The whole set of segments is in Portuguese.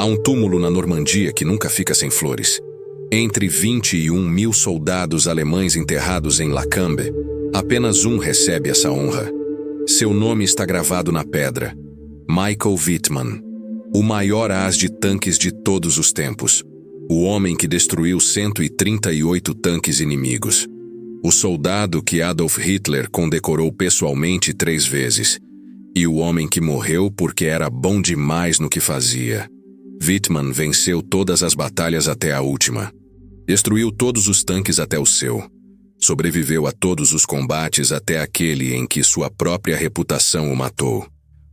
Há um túmulo na Normandia que nunca fica sem flores. Entre 21.000 soldados alemães enterrados em Lacambe, apenas um recebe essa honra. Seu nome está gravado na pedra. Michael Wittmann, o maior ás de tanques de todos os tempos. O homem que destruiu 138 tanques inimigos. O soldado que Adolf Hitler condecorou pessoalmente 3 vezes. E o homem que morreu porque era bom demais no que fazia. Wittmann venceu todas as batalhas até a última. Destruiu todos os tanques até o seu. Sobreviveu a todos os combates até aquele em que sua própria reputação o matou.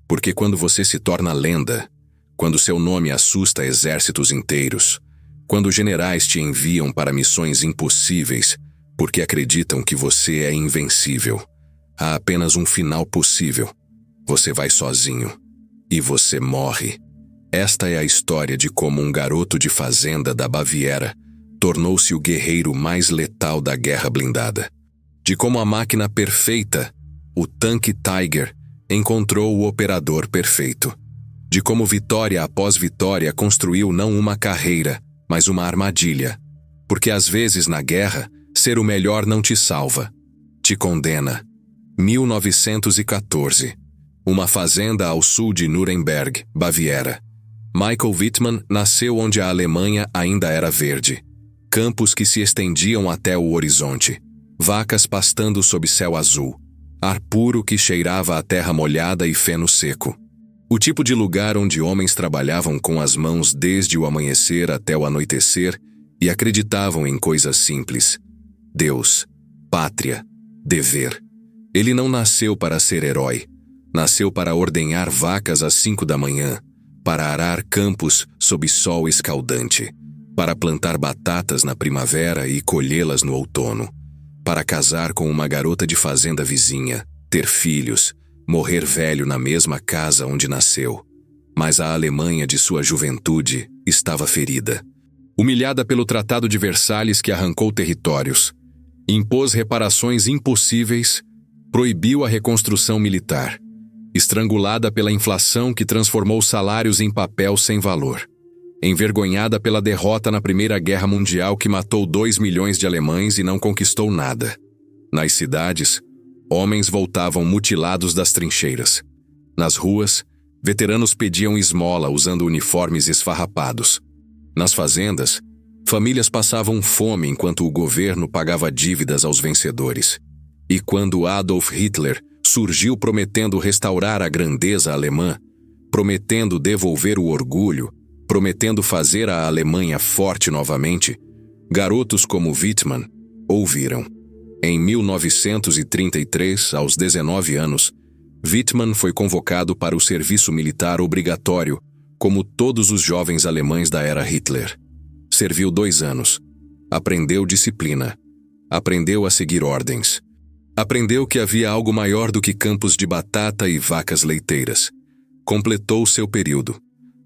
Porque quando você se torna lenda, quando seu nome assusta exércitos inteiros, quando generais te enviam para missões impossíveis porque acreditam que você é invencível, há apenas um final possível. Você vai sozinho. E você morre. Esta é a história de como um garoto de fazenda da Baviera tornou-se o guerreiro mais letal da guerra blindada. De como a máquina perfeita, o tanque Tiger, encontrou o operador perfeito. De como vitória após vitória construiu não uma carreira, mas uma armadilha. Porque às vezes na guerra, ser o melhor não te salva. Te condena. 1914. Uma fazenda ao sul de Nuremberg, Baviera. Michael Wittmann nasceu onde a Alemanha ainda era verde. Campos que se estendiam até o horizonte. Vacas pastando sob céu azul. Ar puro que cheirava a terra molhada e feno seco. O tipo de lugar onde homens trabalhavam com as mãos desde o amanhecer até o anoitecer e acreditavam em coisas simples. Deus, pátria, dever. Ele não nasceu para ser herói. Nasceu para ordenhar vacas às 5 da manhã, para arar campos sob sol escaldante, para plantar batatas na primavera e colhê-las no outono, para casar com uma garota de fazenda vizinha, ter filhos, morrer velho na mesma casa onde nasceu. Mas a Alemanha de sua juventude estava ferida. Humilhada pelo Tratado de Versalhes que arrancou territórios, impôs reparações impossíveis, proibiu a reconstrução militar, estrangulada pela inflação que transformou salários em papel sem valor, envergonhada pela derrota na Primeira Guerra Mundial que matou 2 milhões de alemães e não conquistou nada. Nas cidades, homens voltavam mutilados das trincheiras. Nas ruas, veteranos pediam esmola usando uniformes esfarrapados. Nas fazendas, famílias passavam fome enquanto o governo pagava dívidas aos vencedores. E quando Adolf Hitler surgiu prometendo restaurar a grandeza alemã, prometendo devolver o orgulho, prometendo fazer a Alemanha forte novamente, garotos como Wittmann ouviram. Em 1933, aos 19 anos, Wittmann foi convocado para o serviço militar obrigatório, como todos os jovens alemães da era Hitler. Serviu 2 anos. Aprendeu disciplina. Aprendeu a seguir ordens. Aprendeu que havia algo maior do que campos de batata e vacas leiteiras. Completou seu período.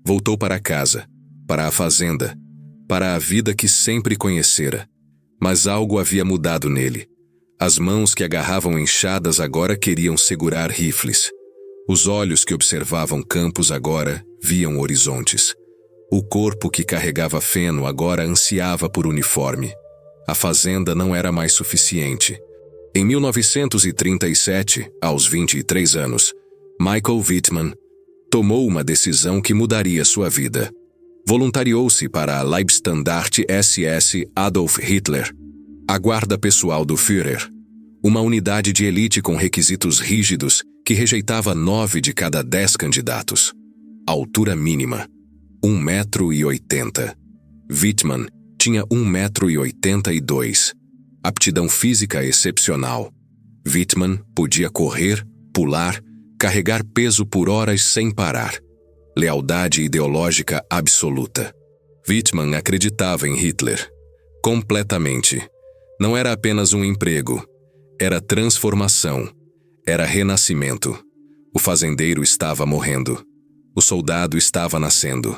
Voltou para casa, para a fazenda, para a vida que sempre conhecera. Mas algo havia mudado nele. As mãos que agarravam enxadas agora queriam segurar rifles. Os olhos que observavam campos agora viam horizontes. O corpo que carregava feno agora ansiava por uniforme. A fazenda não era mais suficiente. Em 1937, aos 23 anos, Michael Wittmann tomou uma decisão que mudaria sua vida. Voluntariou-se para a Leibstandarte SS Adolf Hitler, a guarda pessoal do Führer, uma unidade de elite com requisitos rígidos que rejeitava 9 de cada 10 candidatos. Altura mínima, 1,80 m. Wittmann tinha 1,82 m. Aptidão física excepcional. Wittmann podia correr, pular, carregar peso por horas sem parar. Lealdade ideológica absoluta. Wittmann acreditava em Hitler. Completamente. Não era apenas um emprego. Era transformação. Era renascimento. O fazendeiro estava morrendo. O soldado estava nascendo.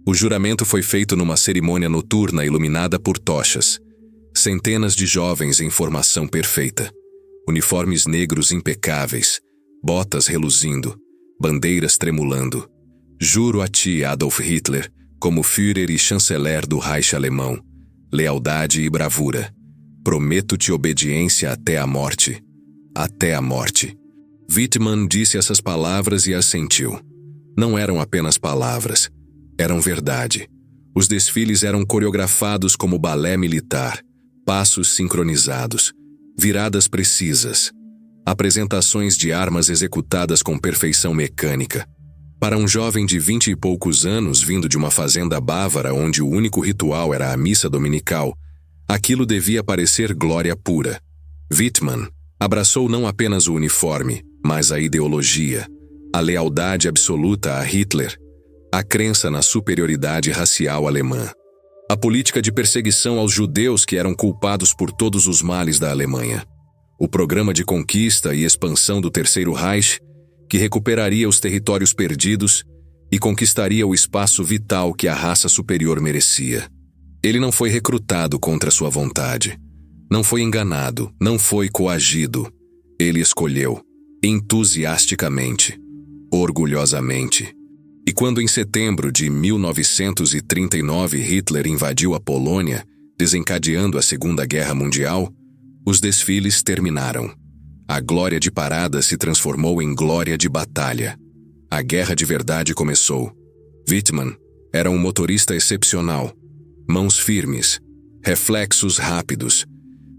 O juramento foi feito numa cerimônia noturna iluminada por tochas. Centenas de jovens em formação perfeita. Uniformes negros impecáveis. Botas reluzindo. Bandeiras tremulando. Juro a ti, Adolf Hitler, Como Führer e chanceler do Reich alemão, lealdade e bravura. Prometo-te obediência até a morte. Até a morte. Wittmann disse essas palavras e assentiu. Não eram apenas palavras, eram verdade. Os desfiles eram coreografados como balé militar, passos sincronizados, viradas precisas, apresentações de armas executadas com perfeição mecânica. Para um jovem de 20 e poucos anos vindo de uma fazenda bávara onde o único ritual era a missa dominical, aquilo devia parecer glória pura. Wittmann abraçou não apenas o uniforme, mas a ideologia, a lealdade absoluta a Hitler, a crença na superioridade racial alemã, a política de perseguição aos judeus que eram culpados por todos os males da Alemanha, o programa de conquista e expansão do Terceiro Reich, que recuperaria os territórios perdidos e conquistaria o espaço vital que a raça superior merecia. Ele não foi recrutado contra sua vontade. Não foi enganado, não foi coagido. Ele escolheu, entusiasticamente, orgulhosamente. E quando em setembro de 1939 Hitler invadiu a Polônia, desencadeando a Segunda Guerra Mundial, os desfiles terminaram. A glória de parada se transformou em glória de batalha. A guerra de verdade começou. Wittmann era um motorista excepcional. Mãos firmes, reflexos rápidos,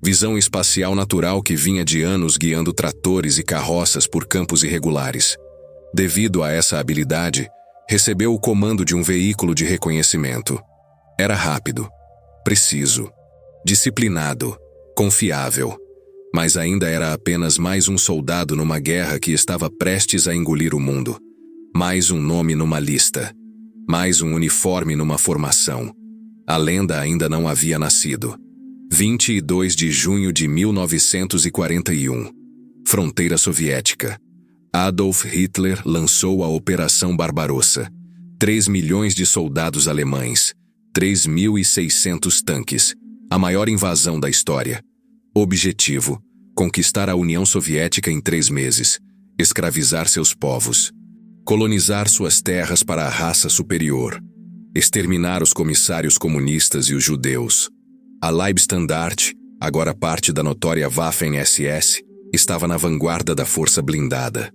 visão espacial natural que vinha de anos guiando tratores e carroças por campos irregulares. Devido a essa habilidade, recebeu o comando de um veículo de reconhecimento. Era rápido, preciso, disciplinado, confiável, mas ainda era apenas mais um soldado numa guerra que estava prestes a engolir o mundo. Mais um nome numa lista. Mais um uniforme numa formação. A lenda ainda não havia nascido. 22 de junho de 1941. Fronteira soviética. Adolf Hitler lançou a Operação Barbarossa. 3 milhões de soldados alemães. 3.600 tanques. A maior invasão da história. Objetivo: conquistar a União Soviética em 3 meses, escravizar seus povos, colonizar suas terras para a raça superior, exterminar os comissários comunistas e os judeus. A Leibstandarte, agora parte da notória Waffen-SS, estava na vanguarda da força blindada.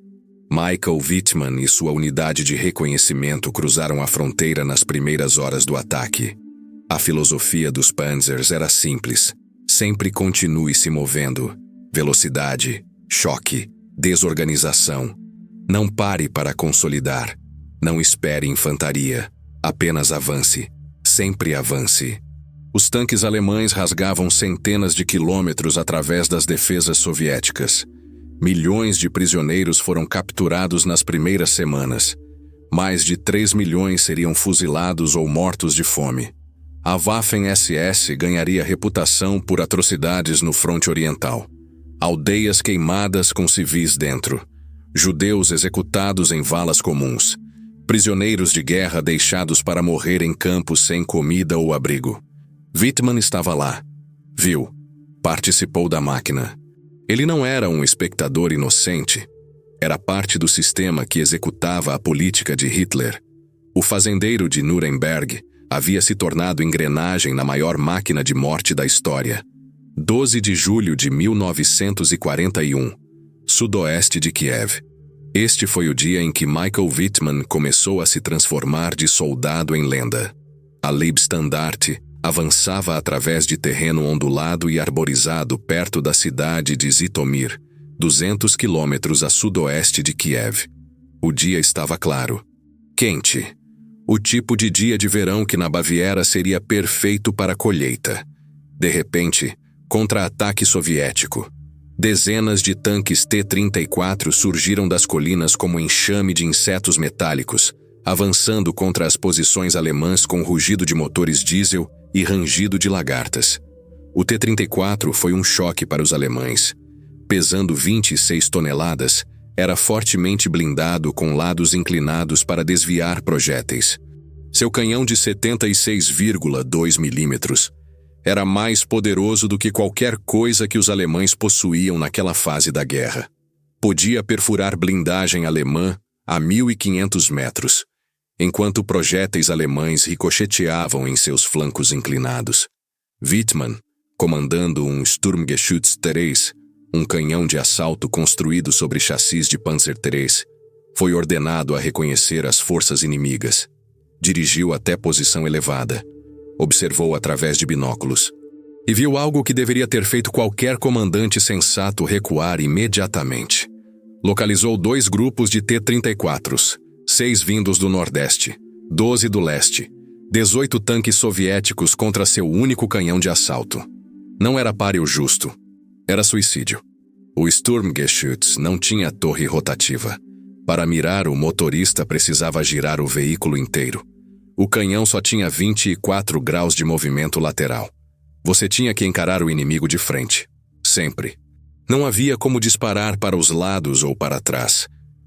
Michael Wittmann e sua unidade de reconhecimento cruzaram a fronteira nas primeiras horas do ataque. A filosofia dos Panzers era simples. Sempre continue se movendo. Velocidade, choque, desorganização. Não pare para consolidar. Não espere infantaria. Apenas avance. Sempre avance. Os tanques alemães rasgavam centenas de quilômetros através das defesas soviéticas. Milhões de prisioneiros foram capturados nas primeiras semanas. Mais de 3 milhões seriam fuzilados ou mortos de fome. A Waffen-SS ganharia reputação por atrocidades no fronte oriental. Aldeias queimadas com civis dentro. Judeus executados em valas comuns. Prisioneiros de guerra deixados para morrer em campos sem comida ou abrigo. Wittmann estava lá. Viu. Participou da máquina. Ele não era um espectador inocente. Era parte do sistema que executava a política de Hitler. O fazendeiro de Nuremberg havia se tornado engrenagem na maior máquina de morte da história. 12 de julho de 1941, sudoeste de Kiev. Este foi o dia em que Michael Wittmann começou a se transformar de soldado em lenda. A Leibstandarte avançava através de terreno ondulado e arborizado perto da cidade de Zitomir, 200 quilômetros a sudoeste de Kiev. O dia estava claro. Quente. O tipo de dia de verão que na Baviera seria perfeito para a colheita. De repente, contra-ataque soviético. Dezenas de tanques T-34 surgiram das colinas como enxame de insetos metálicos, avançando contra as posições alemãs com rugido de motores diesel e rangido de lagartas. O T-34 foi um choque para os alemães. Pesando 26 toneladas, era fortemente blindado com lados inclinados para desviar projéteis. Seu canhão de 76,2 milímetros era mais poderoso do que qualquer coisa que os alemães possuíam naquela fase da guerra. Podia perfurar blindagem alemã a 1.500 metros. enquanto projéteis alemães ricocheteavam em seus flancos inclinados. Wittmann, comandando um Sturmgeschütz III, um canhão de assalto construído sobre chassis de Panzer III, foi ordenado a reconhecer as forças inimigas. Dirigiu até posição elevada. Observou através de binóculos. E viu algo que deveria ter feito qualquer comandante sensato recuar imediatamente. Localizou 2 grupos de T-34s, 6 vindos do Nordeste, 12 do Leste, 18 tanques soviéticos contra seu único canhão de assalto. Não era páreo justo. Era suicídio. O Sturmgeschütz não tinha torre rotativa. Para mirar, o motorista precisava girar o veículo inteiro. O canhão só tinha 24 graus de movimento lateral. Você tinha que encarar o inimigo de frente. Sempre. Não havia como disparar para os lados ou para trás.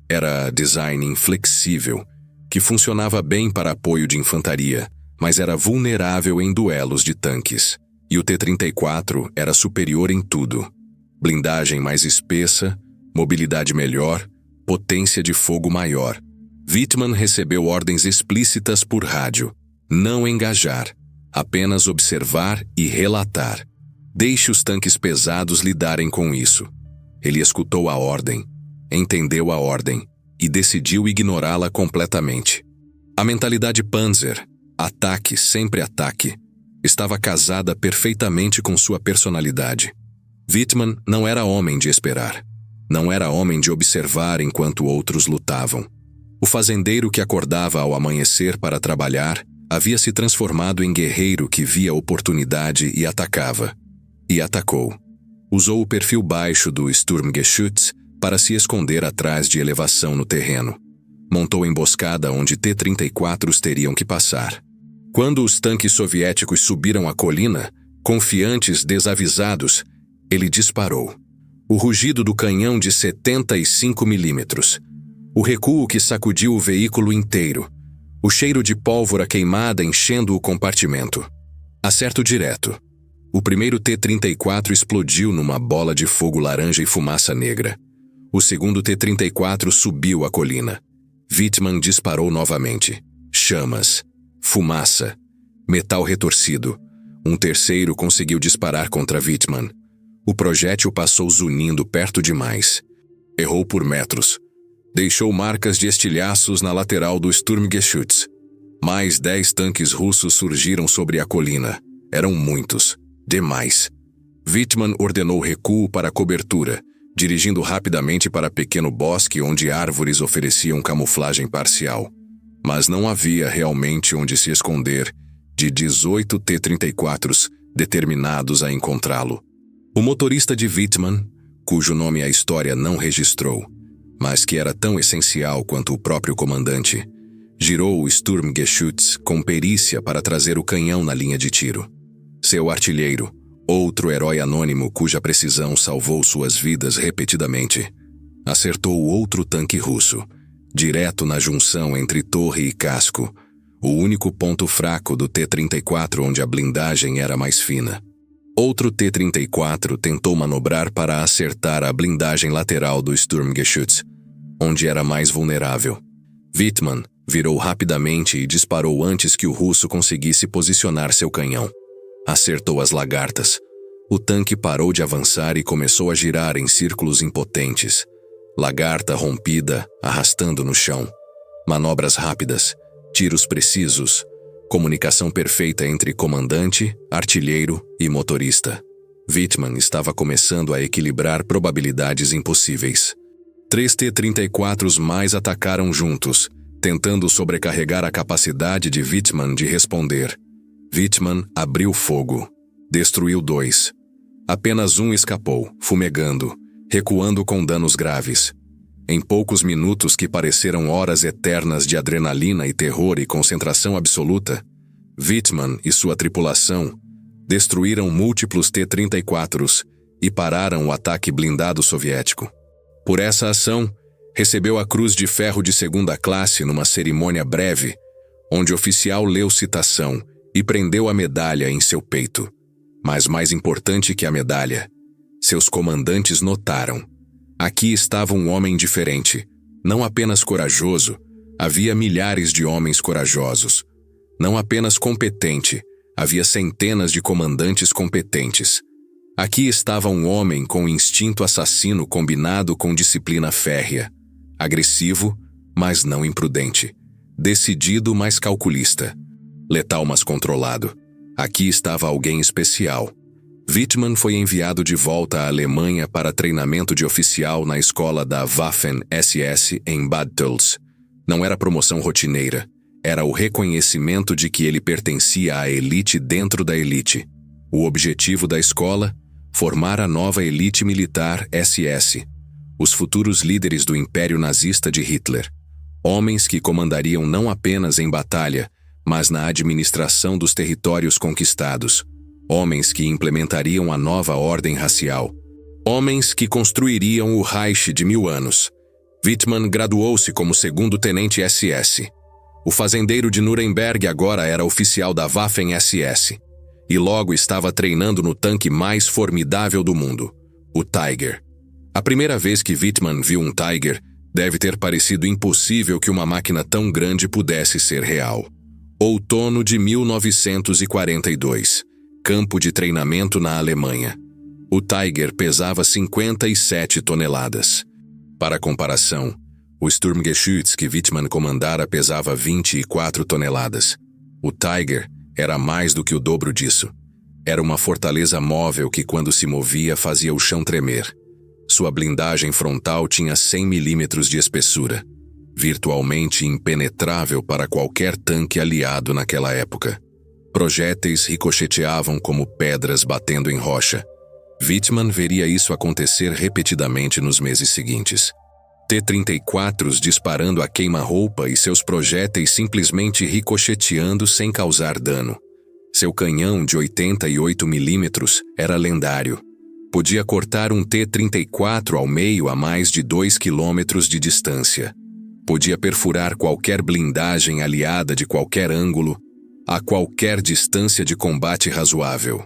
Era design inflexível, que funcionava bem para apoio de infantaria, mas era vulnerável em duelos de tanques. E o T-34 era superior em tudo. Blindagem mais espessa, mobilidade melhor, potência de fogo maior. Wittmann recebeu ordens explícitas por rádio. Não engajar, apenas observar e relatar. Deixe os tanques pesados lidarem com isso. Ele escutou a ordem, entendeu a ordem e decidiu ignorá-la completamente. A mentalidade Panzer, ataque, sempre ataque, estava casada perfeitamente com sua personalidade. Wittmann não era homem de esperar. Não era homem de observar enquanto outros lutavam. O fazendeiro que acordava ao amanhecer para trabalhar havia se transformado em guerreiro que via oportunidade e atacava. E atacou. Usou o perfil baixo do Sturmgeschütz para se esconder atrás de elevação no terreno. Montou emboscada onde T-34s teriam que passar. Quando os tanques soviéticos subiram a colina, confiantes, desavisados, ele disparou. O rugido do canhão de 75 milímetros. O recuo que sacudiu o veículo inteiro. O cheiro de pólvora queimada enchendo o compartimento. Acerto direto. O primeiro T-34 explodiu numa bola de fogo laranja e fumaça negra. O segundo T-34 subiu a colina. Wittmann disparou novamente. Chamas. Fumaça. Metal retorcido. Um terceiro conseguiu disparar contra Wittmann. O projétil passou zunindo perto demais. Errou por metros. Deixou marcas de estilhaços na lateral do Sturmgeschütz. Mais 10 tanques russos surgiram sobre a colina. Eram muitos. Demais. Wittmann ordenou recuo para a cobertura, dirigindo rapidamente para pequeno bosque onde árvores ofereciam camuflagem parcial. Mas não havia realmente onde se esconder de 18 T-34s determinados a encontrá-lo. O motorista de Wittmann, cujo nome a história não registrou, mas que era tão essencial quanto o próprio comandante, girou o Sturmgeschütz com perícia para trazer o canhão na linha de tiro. Seu artilheiro, outro herói anônimo cuja precisão salvou suas vidas repetidamente, acertou outro tanque russo, direto na junção entre torre e casco, o único ponto fraco do T-34 onde a blindagem era mais fina. Outro T-34 tentou manobrar para acertar a blindagem lateral do Sturmgeschütz, onde era mais vulnerável. Wittmann virou rapidamente e disparou antes que o russo conseguisse posicionar seu canhão. Acertou as lagartas. O tanque parou de avançar e começou a girar em círculos impotentes. Lagarta rompida, arrastando no chão. Manobras rápidas, tiros precisos, comunicação perfeita entre comandante, artilheiro e motorista. Wittmann estava começando a equilibrar probabilidades impossíveis. 3 T-34s mais atacaram juntos, tentando sobrecarregar a capacidade de Wittmann de responder. Wittmann abriu fogo. Destruiu 2. Apenas um escapou, fumegando, recuando com danos graves. Em poucos minutos que pareceram horas eternas de adrenalina e terror e concentração absoluta, Wittmann e sua tripulação destruíram múltiplos T-34s e pararam o ataque blindado soviético. Por essa ação, recebeu a Cruz de Ferro de 2ª classe numa cerimônia breve, onde o oficial leu citação e prendeu a medalha em seu peito. Mas mais importante que a medalha, seus comandantes notaram. Aqui estava um homem diferente, não apenas corajoso, Havia milhares de homens corajosos. Não apenas competente, havia centenas de comandantes competentes. Aqui estava um homem com instinto assassino combinado com disciplina férrea. Agressivo, mas não imprudente. Decidido, mas calculista. Letal, mas controlado. Aqui estava alguém especial. Wittmann foi enviado de volta à Alemanha para treinamento de oficial na escola da Waffen-SS em Bad Tölz. Não era promoção rotineira. Era o reconhecimento de que ele pertencia à elite dentro da elite. O objetivo da escola? Formar a nova elite militar SS. Os futuros líderes do Império Nazista de Hitler. Homens que comandariam não apenas em batalha, mas na administração dos territórios conquistados. Homens que implementariam a nova ordem racial. Homens que construiriam o Reich de 1000 anos. Wittmann graduou-se como segundo-tenente SS. O fazendeiro de Nuremberg agora era oficial da Waffen-SS. E logo estava treinando no tanque mais formidável do mundo, o Tiger. A primeira vez que Wittmann viu um Tiger, deve ter parecido impossível que uma máquina tão grande pudesse ser real. Outono de 1942. Campo de treinamento na Alemanha. O Tiger pesava 57 toneladas. Para comparação, o Sturmgeschütz que Wittmann comandara pesava 24 toneladas. O Tiger era mais do que o dobro disso. Era uma fortaleza móvel que, quando se movia, fazia o chão tremer. Sua blindagem frontal tinha 100 milímetros de espessura, virtualmente impenetrável para qualquer tanque aliado naquela época. Projéteis ricocheteavam como pedras batendo em rocha. Wittmann veria isso acontecer repetidamente nos meses seguintes. T-34s disparando a queima-roupa e seus projéteis simplesmente ricocheteando sem causar dano. Seu canhão de 88 milímetros era lendário. Podia cortar um T-34 ao meio a mais de 2 quilômetros de distância. Podia perfurar qualquer blindagem aliada de qualquer ângulo, a qualquer distância de combate razoável.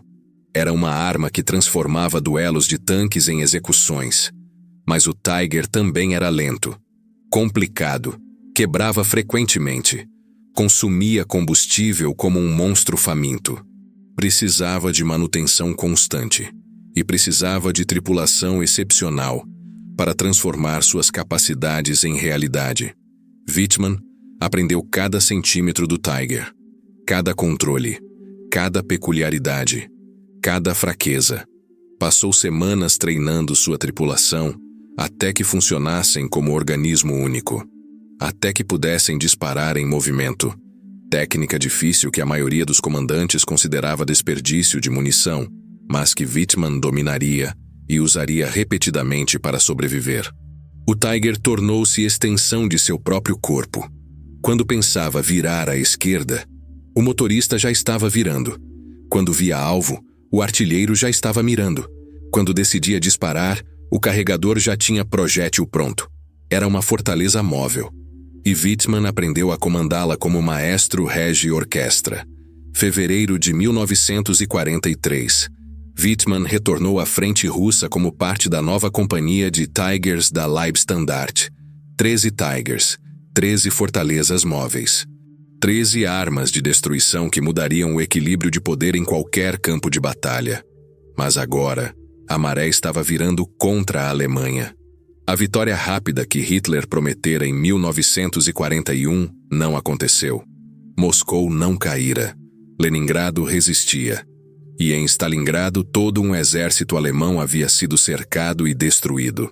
Era uma arma que transformava duelos de tanques em execuções. Mas o Tiger também era lento, complicado, quebrava frequentemente, consumia combustível como um monstro faminto. Precisava de manutenção constante e precisava de tripulação excepcional para transformar suas capacidades em realidade. Wittmann aprendeu cada centímetro do Tiger, cada controle, cada peculiaridade, cada fraqueza. Passou semanas treinando sua tripulação até que funcionassem como organismo único, até que pudessem disparar em movimento, técnica difícil que a maioria dos comandantes considerava desperdício de munição, mas que Wittmann dominaria e usaria repetidamente para sobreviver. O Tiger tornou-se extensão de seu próprio corpo. Quando pensava virar à esquerda, o motorista já estava virando. Quando via alvo, o artilheiro já estava mirando. Quando decidia disparar, o carregador já tinha projétil pronto. Era uma fortaleza móvel. E Wittmann aprendeu a comandá-la como maestro rege orquestra. Fevereiro de 1943. Wittmann retornou à frente russa como parte da nova companhia de Tigers da Leibstandarte. 13 Tigers, 13 fortalezas móveis. 13 armas de destruição que mudariam o equilíbrio de poder em qualquer campo de batalha. Mas agora, a maré estava virando contra a Alemanha. A vitória rápida que Hitler prometera em 1941 não aconteceu. Moscou não caíra. Leningrado resistia. E em Stalingrado todo um exército alemão havia sido cercado e destruído.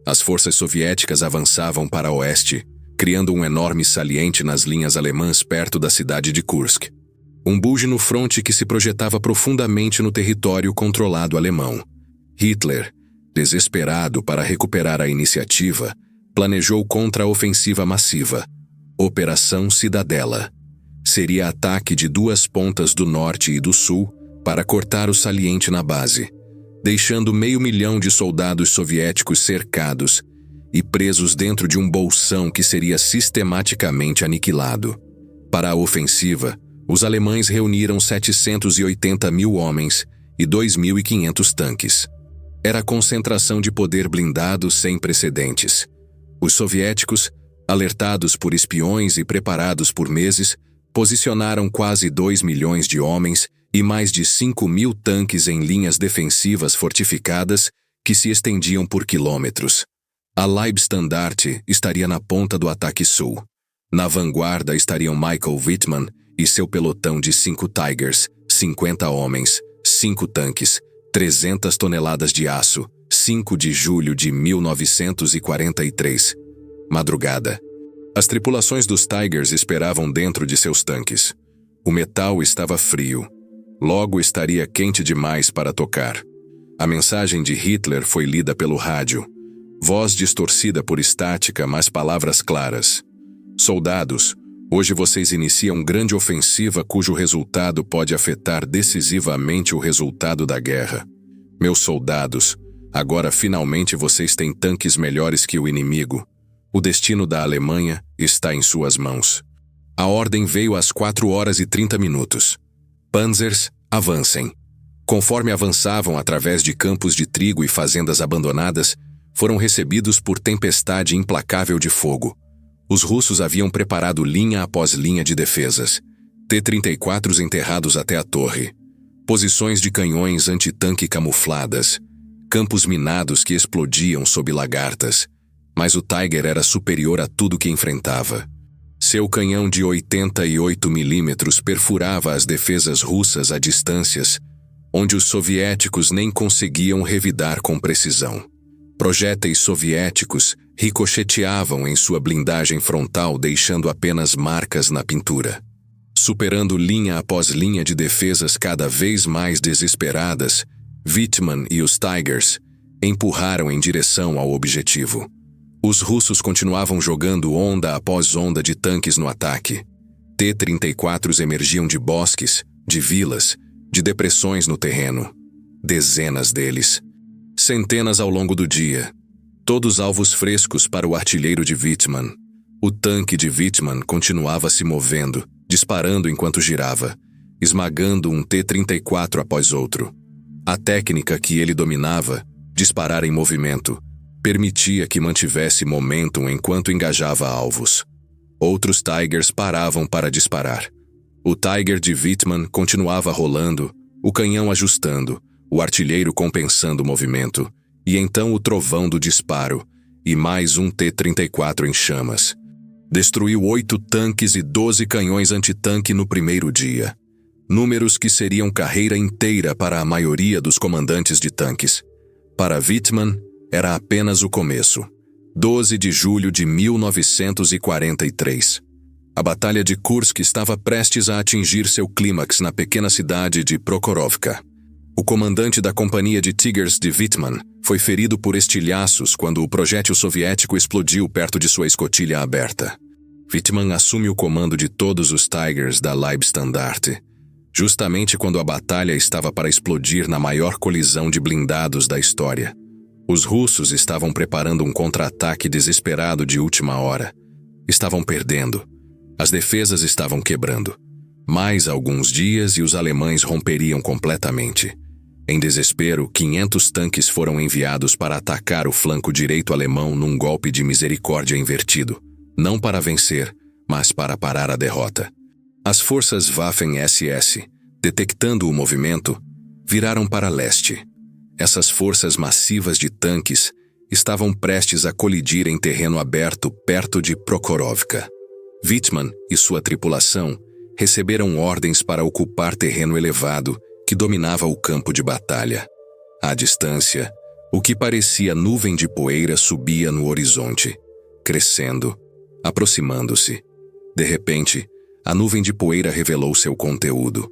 As forças soviéticas avançavam para oeste, criando um enorme saliente nas linhas alemãs perto da cidade de Kursk. Um bulge no fronte que se projetava profundamente no território controlado alemão. Hitler, desesperado para recuperar a iniciativa, planejou contra-ofensiva massiva, Operação Cidadela. Seria ataque de duas pontas do norte e do sul para cortar o saliente na base, deixando 500.000 de soldados soviéticos cercados e presos dentro de um bolsão que seria sistematicamente aniquilado. Para a ofensiva, os alemães reuniram 780.000 homens e 2.500 tanques. Era a concentração de poder blindado sem precedentes. Os soviéticos, Alertados por espiões e preparados por meses, posicionaram quase 2 milhões de homens e mais de 5.000 tanques em linhas defensivas fortificadas que se estendiam por quilômetros. A Leibstandarte estaria na ponta do ataque sul. Na vanguarda estariam Michael Wittmann e seu pelotão de 5 Tigers, 50 homens, 5 tanques, 300 toneladas de aço, 5 de julho de 1943. Madrugada. As tripulações dos Tigers esperavam dentro de seus tanques. O metal estava frio. Logo estaria quente demais para tocar. A mensagem de Hitler foi lida pelo rádio. Voz distorcida por estática, mas palavras claras. Soldados, hoje vocês iniciam grande ofensiva cujo resultado pode afetar decisivamente o resultado da guerra. Meus soldados, agora finalmente vocês têm tanques melhores que o inimigo. O destino da Alemanha está em suas mãos. A ordem veio às 4h30. Panzers, avancem. Conforme avançavam através de campos de trigo e fazendas abandonadas, foram recebidos por tempestade implacável de fogo. Os russos haviam preparado linha após linha de defesas. T-34s enterrados até a torre. Posições de canhões antitanque camufladas. Campos minados que explodiam sob lagartas. Mas o Tiger era superior a tudo que enfrentava. Seu canhão de 88 milímetros perfurava as defesas russas a distâncias, onde os soviéticos nem conseguiam revidar com precisão. Projéteis soviéticos ricocheteavam em sua blindagem frontal, deixando apenas marcas na pintura. Superando linha após linha de defesas cada vez mais desesperadas, Wittmann e os Tigers empurraram em direção ao objetivo. Os russos continuavam jogando onda após onda de tanques no ataque. T-34s emergiam de bosques, de vilas, de depressões no terreno. Dezenas deles. Centenas ao longo do dia. Todos alvos frescos para o artilheiro de Wittmann. O tanque de Wittmann continuava se movendo, disparando enquanto girava, esmagando um T-34 após outro. A técnica que ele dominava, disparar em movimento, permitia que mantivesse momentum enquanto engajava alvos. Outros Tigers paravam para disparar. O Tiger de Wittmann continuava rolando, o canhão ajustando, o artilheiro compensando o movimento, e então o trovão do disparo, e mais um T-34 em chamas. Destruiu 8 tanques e 12 canhões antitanque no primeiro dia. Números que seriam carreira inteira para a maioria dos comandantes de tanques. Para Wittmann, era apenas o começo. 12 de julho de 1943. A Batalha de Kursk estava prestes a atingir seu clímax na pequena cidade de Prokhorovka. O comandante da companhia de Tigers de Wittmann foi ferido por estilhaços quando o projétil soviético explodiu perto de sua escotilha aberta. Wittmann assume o comando de todos os Tigers da Leibstandarte, justamente quando a batalha estava para explodir na maior colisão de blindados da história. Os russos estavam preparando um contra-ataque desesperado de última hora. Estavam perdendo. As defesas estavam quebrando. Mais alguns dias e os alemães romperiam completamente. Em desespero, 500 tanques foram enviados para atacar o flanco direito alemão num golpe de misericórdia invertido. Não para vencer, mas para parar a derrota. As forças Waffen-SS, detectando o movimento, viraram para leste. Essas forças massivas de tanques estavam prestes a colidir em terreno aberto perto de Prokhorovka. Wittmann e sua tripulação receberam ordens para ocupar terreno elevado que dominava o campo de batalha. À distância, o que parecia nuvem de poeira subia no horizonte, crescendo, aproximando-se. De repente, a nuvem de poeira revelou seu conteúdo.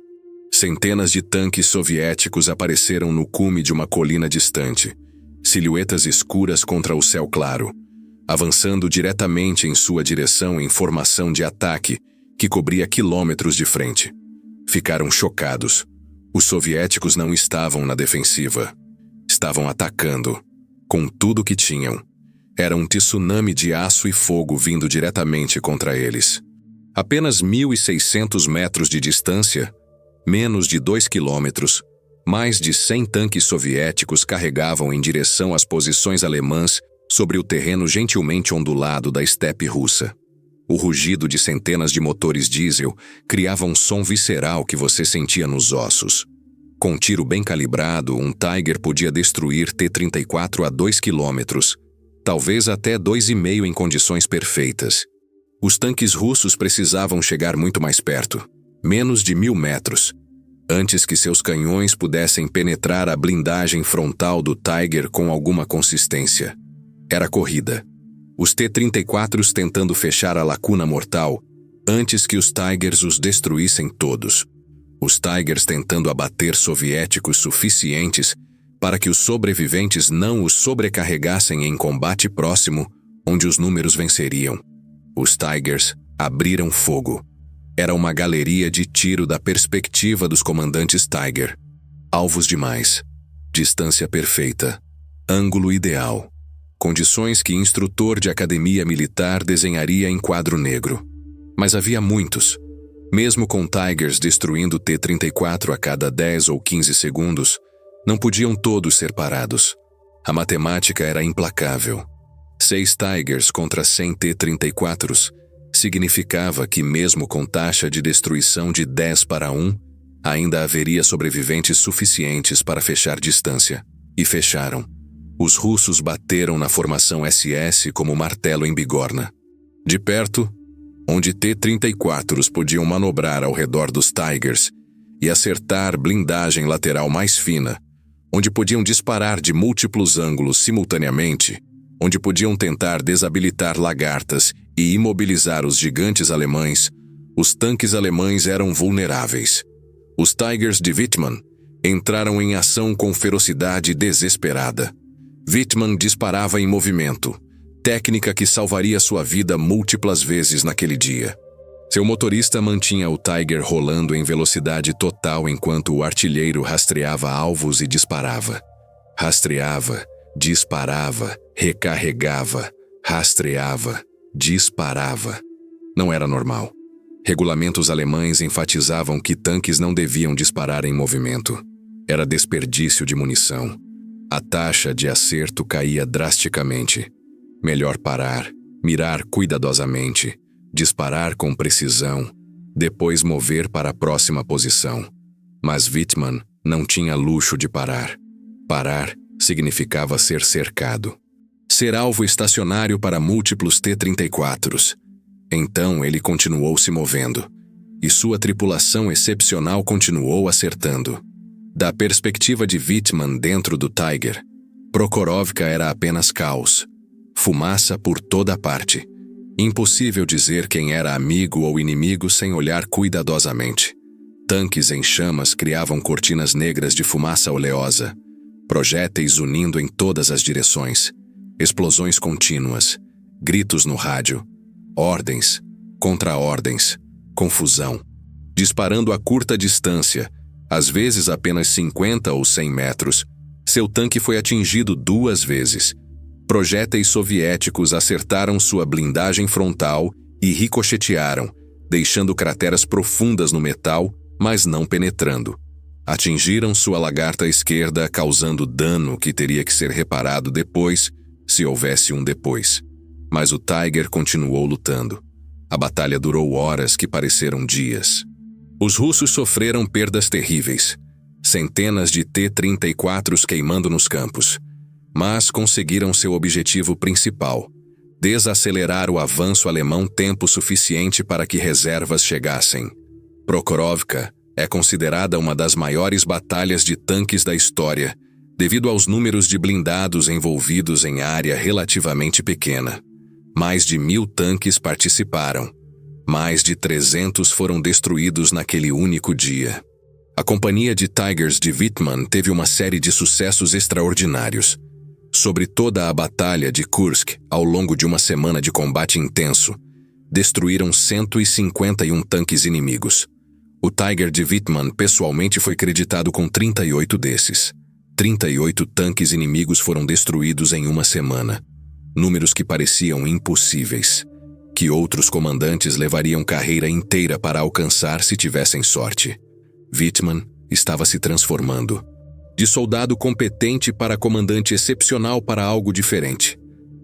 Centenas de tanques soviéticos apareceram no cume de uma colina distante, silhuetas escuras contra o céu claro, avançando diretamente em sua direção em formação de ataque que cobria quilômetros de frente. Ficaram chocados. Os soviéticos não estavam na defensiva. Estavam atacando, com tudo que tinham. Era um tsunami de aço e fogo vindo diretamente contra eles. Apenas 1.600 metros de distância, menos de 2 quilômetros, mais de 100 tanques soviéticos carregavam em direção às posições alemãs sobre o terreno gentilmente ondulado da estepe russa. O rugido de centenas de motores diesel criava um som visceral que você sentia nos ossos. Com um tiro bem calibrado, um Tiger podia destruir T-34 a 2 quilômetros, talvez até 2,5 em condições perfeitas. Os tanques russos precisavam chegar muito mais perto, menos de 1.000 metros, antes que seus canhões pudessem penetrar a blindagem frontal do Tiger com alguma consistência. Era corrida. Os T-34s tentando fechar a lacuna mortal antes que os Tigers os destruíssem todos. Os Tigers tentando abater soviéticos suficientes para que os sobreviventes não os sobrecarregassem em combate próximo, onde os números venceriam. Os Tigers abriram fogo. Era uma galeria de tiro da perspectiva dos comandantes Tiger. Alvos demais. Distância perfeita. Ângulo ideal. Condições que instrutor de academia militar desenharia em quadro negro. Mas havia muitos. Mesmo com Tigers destruindo T-34 a cada 10 ou 15 segundos, não podiam todos ser parados. A matemática era implacável. 6 Tigers contra 100 T-34s significava que mesmo com taxa de destruição de 10-1, ainda haveria sobreviventes suficientes para fechar distância. E fecharam. Os russos bateram na formação SS como martelo em bigorna. De perto, onde T-34s podiam manobrar ao redor dos Tigers e acertar blindagem lateral mais fina, onde podiam disparar de múltiplos ângulos simultaneamente, onde podiam tentar desabilitar lagartas e imobilizar os gigantes alemães, os tanques alemães eram vulneráveis. Os Tigers de Wittmann entraram em ação com ferocidade desesperada. Wittmann disparava em movimento, técnica que salvaria sua vida múltiplas vezes naquele dia. Seu motorista mantinha o Tiger rolando em velocidade total enquanto o artilheiro rastreava alvos e disparava. Rastreava, disparava, recarregava, rastreava, disparava. Não era normal. Regulamentos alemães enfatizavam que tanques não deviam disparar em movimento. Era desperdício de munição. A taxa de acerto caía drasticamente. Melhor parar, mirar cuidadosamente, disparar com precisão, depois mover para a próxima posição. Mas Wittmann não tinha luxo de parar. Parar significava ser cercado. Ser alvo estacionário para múltiplos T-34s. Então ele continuou se movendo. E sua tripulação excepcional continuou acertando. Da perspectiva de Wittmann dentro do Tiger, Prokhorovka era apenas caos. Fumaça por toda parte. Impossível dizer quem era amigo ou inimigo sem olhar cuidadosamente. Tanques em chamas criavam cortinas negras de fumaça oleosa. Projéteis unindo em todas as direções. Explosões contínuas. Gritos no rádio. Ordens. Contra-ordens. Confusão. Disparando a curta distância, às vezes apenas 50 ou 100 metros, seu tanque foi atingido 2 vezes. Projéteis soviéticos acertaram sua blindagem frontal e ricochetearam, deixando crateras profundas no metal, mas não penetrando. Atingiram sua lagarta esquerda, causando dano que teria que ser reparado depois, se houvesse um depois. Mas o Tiger continuou lutando. A batalha durou horas que pareceram dias. Os russos sofreram perdas terríveis. Centenas de T-34s queimando nos campos. Mas conseguiram seu objetivo principal: desacelerar o avanço alemão tempo suficiente para que reservas chegassem. Prokhorovka é considerada uma das maiores batalhas de tanques da história, devido aos números de blindados envolvidos em área relativamente pequena. Mais de 1.000 tanques participaram. Mais de 300 foram destruídos naquele único dia. A companhia de Tigers de Wittmann teve uma série de sucessos extraordinários. Sobre toda a batalha de Kursk, ao longo de uma semana de combate intenso, destruíram 151 tanques inimigos. O Tiger de Wittmann pessoalmente foi creditado com 38 desses. 38 tanques inimigos foram destruídos em uma semana. Números que pareciam impossíveis, que outros comandantes levariam carreira inteira para alcançar se tivessem sorte. Wittmann estava se transformando. De soldado competente para comandante excepcional para algo diferente.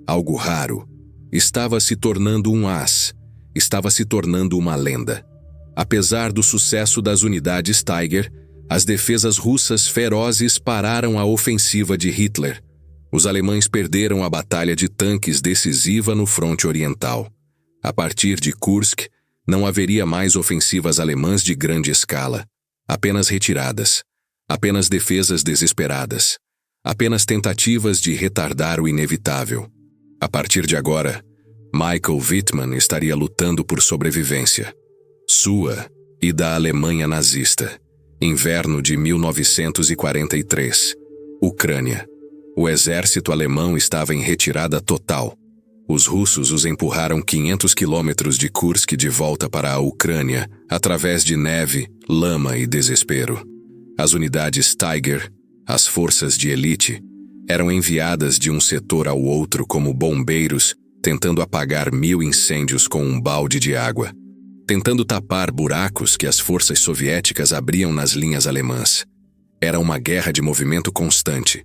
algo raro. Estava se tornando um as. Estava se tornando uma lenda. Apesar do sucesso das unidades Tiger, as defesas russas ferozes pararam a ofensiva de Hitler. Os alemães perderam a batalha de tanques decisiva no fronte oriental. A partir de Kursk, não haveria mais ofensivas alemãs de grande escala. Apenas retiradas. Apenas defesas desesperadas. Apenas tentativas de retardar o inevitável. A partir de agora, Michael Wittmann estaria lutando por sobrevivência. Sua e da Alemanha nazista. Inverno de 1943. Ucrânia. O exército alemão estava em retirada total. Os russos os empurraram 500 quilômetros de Kursk de volta para a Ucrânia, através de neve, lama e desespero. As unidades Tiger, as forças de elite, eram enviadas de um setor ao outro como bombeiros, tentando apagar 1000 incêndios com um balde de água, tentando tapar buracos que as forças soviéticas abriam nas linhas alemãs. Era uma guerra de movimento constante.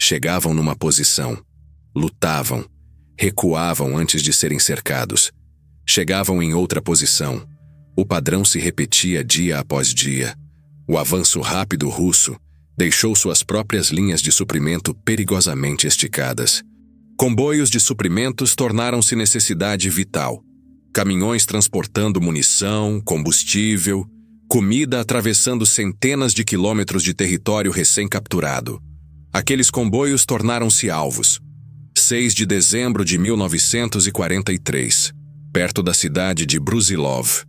Chegavam numa posição, lutavam, recuavam antes de serem cercados. Chegavam em outra posição. O padrão se repetia dia após dia. O avanço rápido russo deixou suas próprias linhas de suprimento perigosamente esticadas. Comboios de suprimentos tornaram-se necessidade vital. Caminhões transportando munição, combustível, comida atravessando centenas de quilômetros de território recém-capturado. Aqueles comboios tornaram-se alvos. 6 de dezembro de 1943, perto da cidade de Brusilov,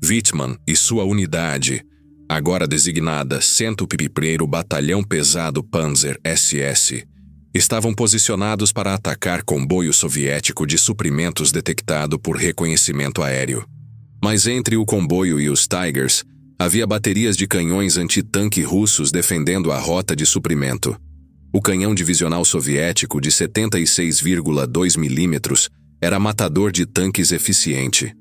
Wittmann e sua unidade, agora designada 101º Batalhão Pesado Panzer SS, estavam posicionados para atacar comboio soviético de suprimentos detectado por reconhecimento aéreo. Mas entre o comboio e os Tigers, havia baterias de canhões antitanque russos defendendo a rota de suprimento. O canhão divisional soviético de 76,2 milímetros era matador de tanques eficiente.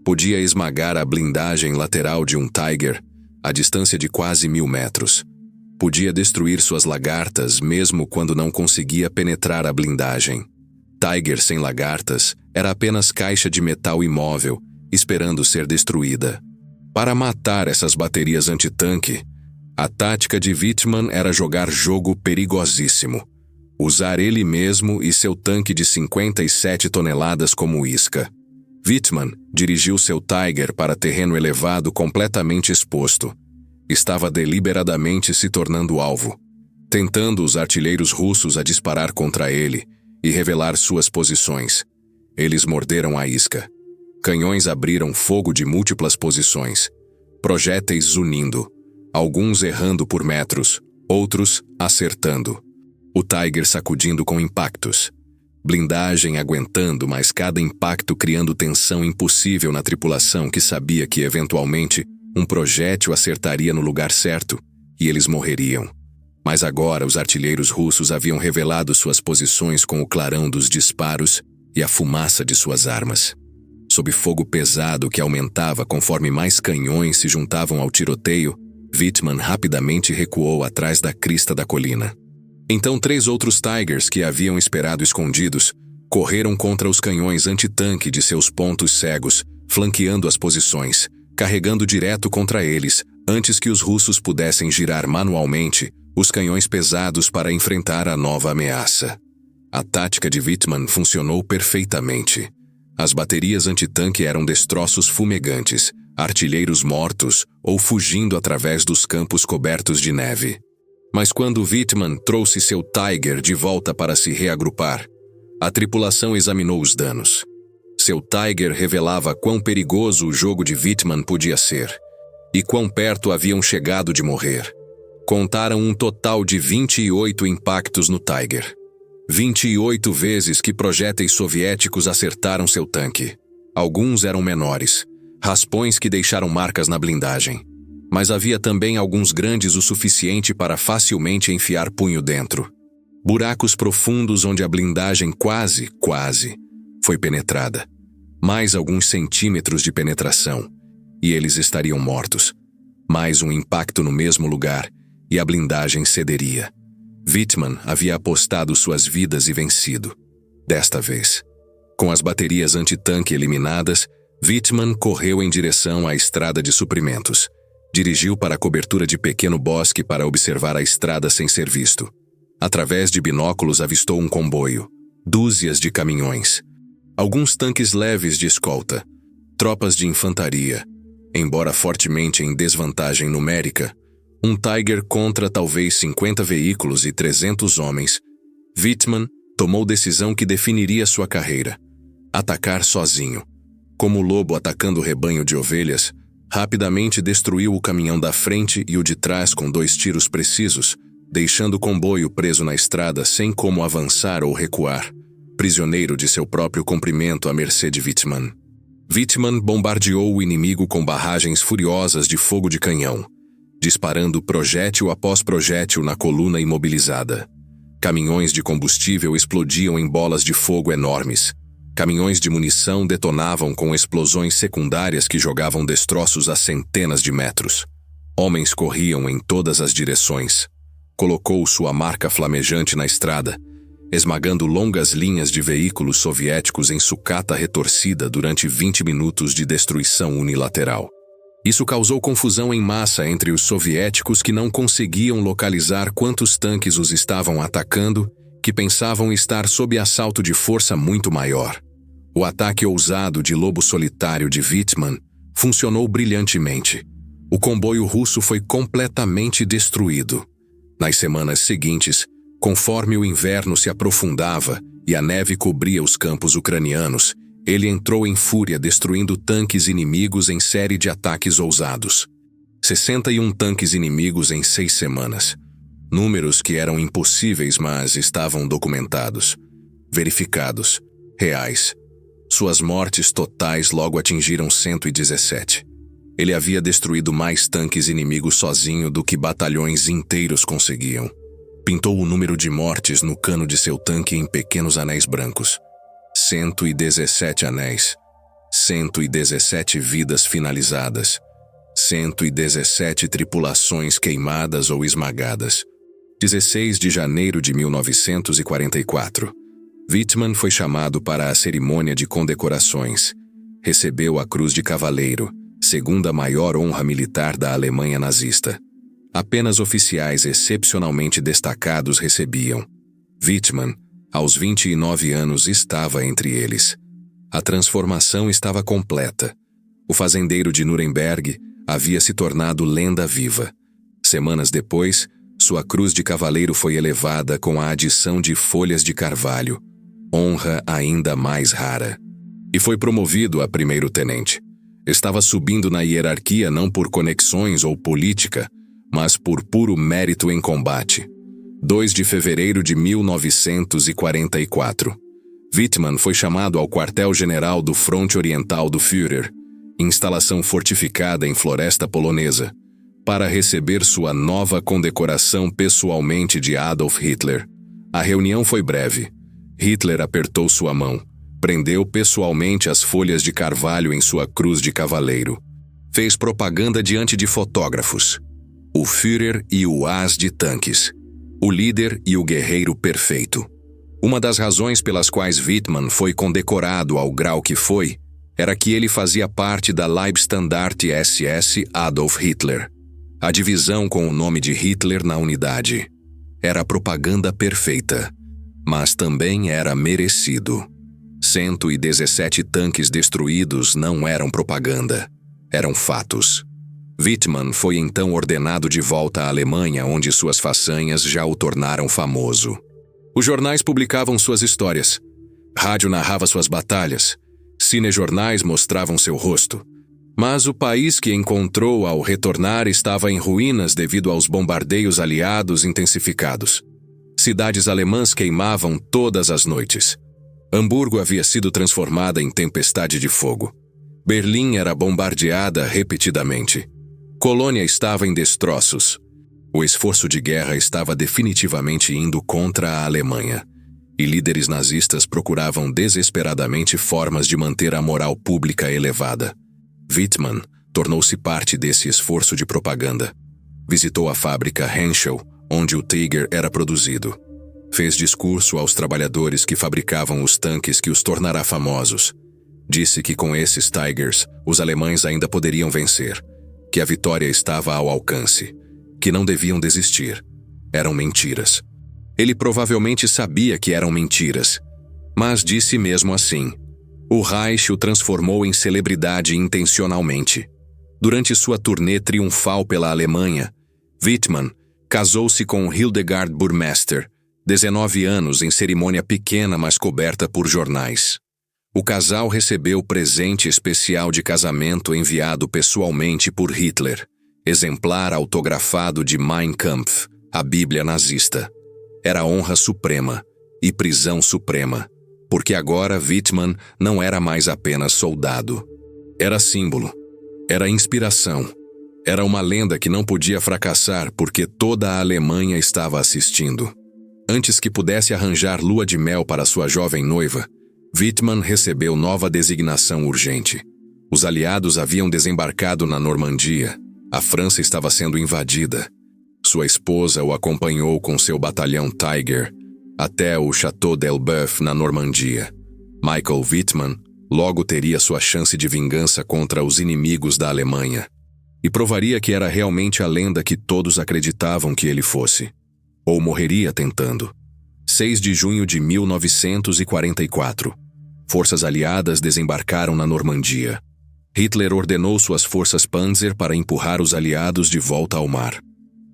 Podia esmagar a blindagem lateral de um Tiger a distância de quase 1000 metros. Podia destruir suas lagartas mesmo quando não conseguia penetrar a blindagem. Tiger sem lagartas era apenas caixa de metal imóvel, esperando ser destruída. Para matar essas baterias antitanque, a tática de Wittmann era jogar jogo perigosíssimo. Usar ele mesmo e seu tanque de 57 toneladas como isca. Wittmann dirigiu seu Tiger para terreno elevado completamente exposto. Estava deliberadamente se tornando alvo, tentando os artilheiros russos a disparar contra ele e revelar suas posições. Eles morderam a isca. Canhões abriram fogo de múltiplas posições. Projéteis zunindo. Alguns errando por metros, outros acertando. O Tiger sacudindo com impactos. Blindagem aguentando, mas cada impacto criando tensão impossível na tripulação que sabia que, eventualmente, um projétil acertaria no lugar certo e eles morreriam. Mas agora os artilheiros russos haviam revelado suas posições com o clarão dos disparos e a fumaça de suas armas. Sob fogo pesado que aumentava conforme mais canhões se juntavam ao tiroteio, Wittmann rapidamente recuou atrás da crista da colina. Então 3 outros Tigers que haviam esperado escondidos correram contra os canhões antitanque de seus pontos cegos, flanqueando as posições, carregando direto contra eles, antes que os russos pudessem girar manualmente os canhões pesados para enfrentar a nova ameaça. A tática de Wittmann funcionou perfeitamente. As baterias antitanque eram destroços fumegantes, artilheiros mortos ou fugindo através dos campos cobertos de neve. Mas quando Wittmann trouxe seu Tiger de volta para se reagrupar, a tripulação examinou os danos. Seu Tiger revelava quão perigoso o jogo de Wittmann podia ser, e quão perto haviam chegado de morrer. Contaram um total de 28 impactos no Tiger. 28 vezes que projéteis soviéticos acertaram seu tanque. Alguns eram menores, raspões que deixaram marcas na blindagem. Mas havia também alguns grandes o suficiente para facilmente enfiar punho dentro. Buracos profundos onde a blindagem quase foi penetrada. Mais alguns centímetros de penetração, e eles estariam mortos. Mais um impacto no mesmo lugar, e a blindagem cederia. Wittmann havia apostado suas vidas e vencido. Desta vez, com as baterias antitanque eliminadas, Wittmann correu em direção à estrada de suprimentos. Dirigiu para a cobertura de pequeno bosque para observar a estrada sem ser visto. Através de binóculos avistou um comboio, dúzias de caminhões, alguns tanques leves de escolta, tropas de infantaria. Embora fortemente em desvantagem numérica, um Tiger contra talvez 50 veículos e 300 homens, Wittmann tomou decisão que definiria sua carreira: atacar sozinho. Como o lobo atacando o rebanho de ovelhas, rapidamente destruiu o caminhão da frente e o de trás com 2 tiros precisos, deixando o comboio preso na estrada sem como avançar ou recuar, prisioneiro de seu próprio comprimento à mercê de Wittmann. Wittmann bombardeou o inimigo com barragens furiosas de fogo de canhão, disparando projétil após projétil na coluna imobilizada. Caminhões de combustível explodiam em bolas de fogo enormes. Caminhões de munição detonavam com explosões secundárias que jogavam destroços a centenas de metros. Homens corriam em todas as direções. Colocou sua marca flamejante na estrada, esmagando longas linhas de veículos soviéticos em sucata retorcida durante 20 minutos de destruição unilateral. Isso causou confusão em massa entre os soviéticos que não conseguiam localizar quantos tanques os estavam atacando, que pensavam estar sob assalto de força muito maior. O ataque ousado de lobo solitário de Wittmann funcionou brilhantemente. O comboio russo foi completamente destruído. Nas semanas seguintes, conforme o inverno se aprofundava e a neve cobria os campos ucranianos, ele entrou em fúria destruindo tanques inimigos em série de ataques ousados. 61 tanques inimigos em 6 semanas. Números que eram impossíveis, mas estavam documentados, verificados, reais. Suas mortes totais logo atingiram 117. Ele havia destruído mais tanques inimigos sozinho do que batalhões inteiros conseguiam. Pintou o número de mortes no cano de seu tanque em pequenos anéis brancos. 117 anéis. 117 vidas finalizadas. 117 tripulações queimadas ou esmagadas. 16 de janeiro de 1944. Wittmann foi chamado para a cerimônia de condecorações. Recebeu a Cruz de Cavaleiro, segunda maior honra militar da Alemanha nazista. Apenas oficiais excepcionalmente destacados recebiam. Wittmann, aos 29 anos, estava entre eles. A transformação estava completa. O fazendeiro de Nuremberg havia se tornado lenda viva. Semanas depois, sua Cruz de Cavaleiro foi elevada com a adição de folhas de carvalho, honra ainda mais rara. E foi promovido a primeiro-tenente. Estava subindo na hierarquia não por conexões ou política, mas por puro mérito em combate. 2 de fevereiro de 1944. Wittmann foi chamado ao quartel-general do Fronte Oriental do Führer, instalação fortificada em Floresta Polonesa, para receber sua nova condecoração pessoalmente de Adolf Hitler. A reunião foi breve. Hitler apertou sua mão, prendeu pessoalmente as folhas de carvalho em sua Cruz de Cavaleiro. Fez propaganda diante de fotógrafos. O Führer e o as de tanques. O líder e o guerreiro perfeito. Uma das razões pelas quais Wittmann foi condecorado ao grau que foi, era que ele fazia parte da Leibstandarte SS Adolf Hitler, a divisão com o nome de Hitler na unidade. Era a propaganda perfeita, mas também era merecido. 117 tanques destruídos não eram propaganda, eram fatos. Wittmann foi então ordenado de volta à Alemanha, onde suas façanhas já o tornaram famoso. Os jornais publicavam suas histórias. Rádio narrava suas batalhas. Cinejornais mostravam seu rosto. Mas o país que encontrou ao retornar estava em ruínas devido aos bombardeios aliados intensificados. Cidades alemãs queimavam todas as noites. Hamburgo havia sido transformada em tempestade de fogo. Berlim era bombardeada repetidamente. Colônia estava em destroços. O esforço de guerra estava definitivamente indo contra a Alemanha, e líderes nazistas procuravam desesperadamente formas de manter a moral pública elevada. Wittmann tornou-se parte desse esforço de propaganda. Visitou a fábrica Henschel, onde o Tiger era produzido. Fez discurso aos trabalhadores que fabricavam os tanques que os tornará famosos. Disse que com esses Tigers, os alemães ainda poderiam vencer, que a vitória estava ao alcance, que não deviam desistir. Eram mentiras. Ele provavelmente sabia que eram mentiras, mas disse mesmo assim. O Reich o transformou em celebridade intencionalmente. Durante sua turnê triunfal pela Alemanha, Wittmann casou-se com Hildegard Burmester, 19 anos em cerimônia pequena mas coberta por jornais. O casal recebeu presente especial de casamento enviado pessoalmente por Hitler, exemplar autografado de Mein Kampf, a Bíblia nazista. Era honra suprema e prisão suprema, porque agora Wittmann não era mais apenas soldado. Era símbolo, era inspiração, era uma lenda que não podia fracassar porque toda a Alemanha estava assistindo. Antes que pudesse arranjar lua de mel para sua jovem noiva, Wittmann recebeu nova designação urgente. Os aliados haviam desembarcado na Normandia. A França estava sendo invadida. Sua esposa o acompanhou com seu batalhão Tiger até o Château d'Elbeuf, na Normandia. Michael Wittmann logo teria sua chance de vingança contra os inimigos da Alemanha e provaria que era realmente a lenda que todos acreditavam que ele fosse. Ou morreria tentando. 6 de junho de 1944. Forças aliadas desembarcaram na Normandia. Hitler ordenou suas forças Panzer para empurrar os aliados de volta ao mar.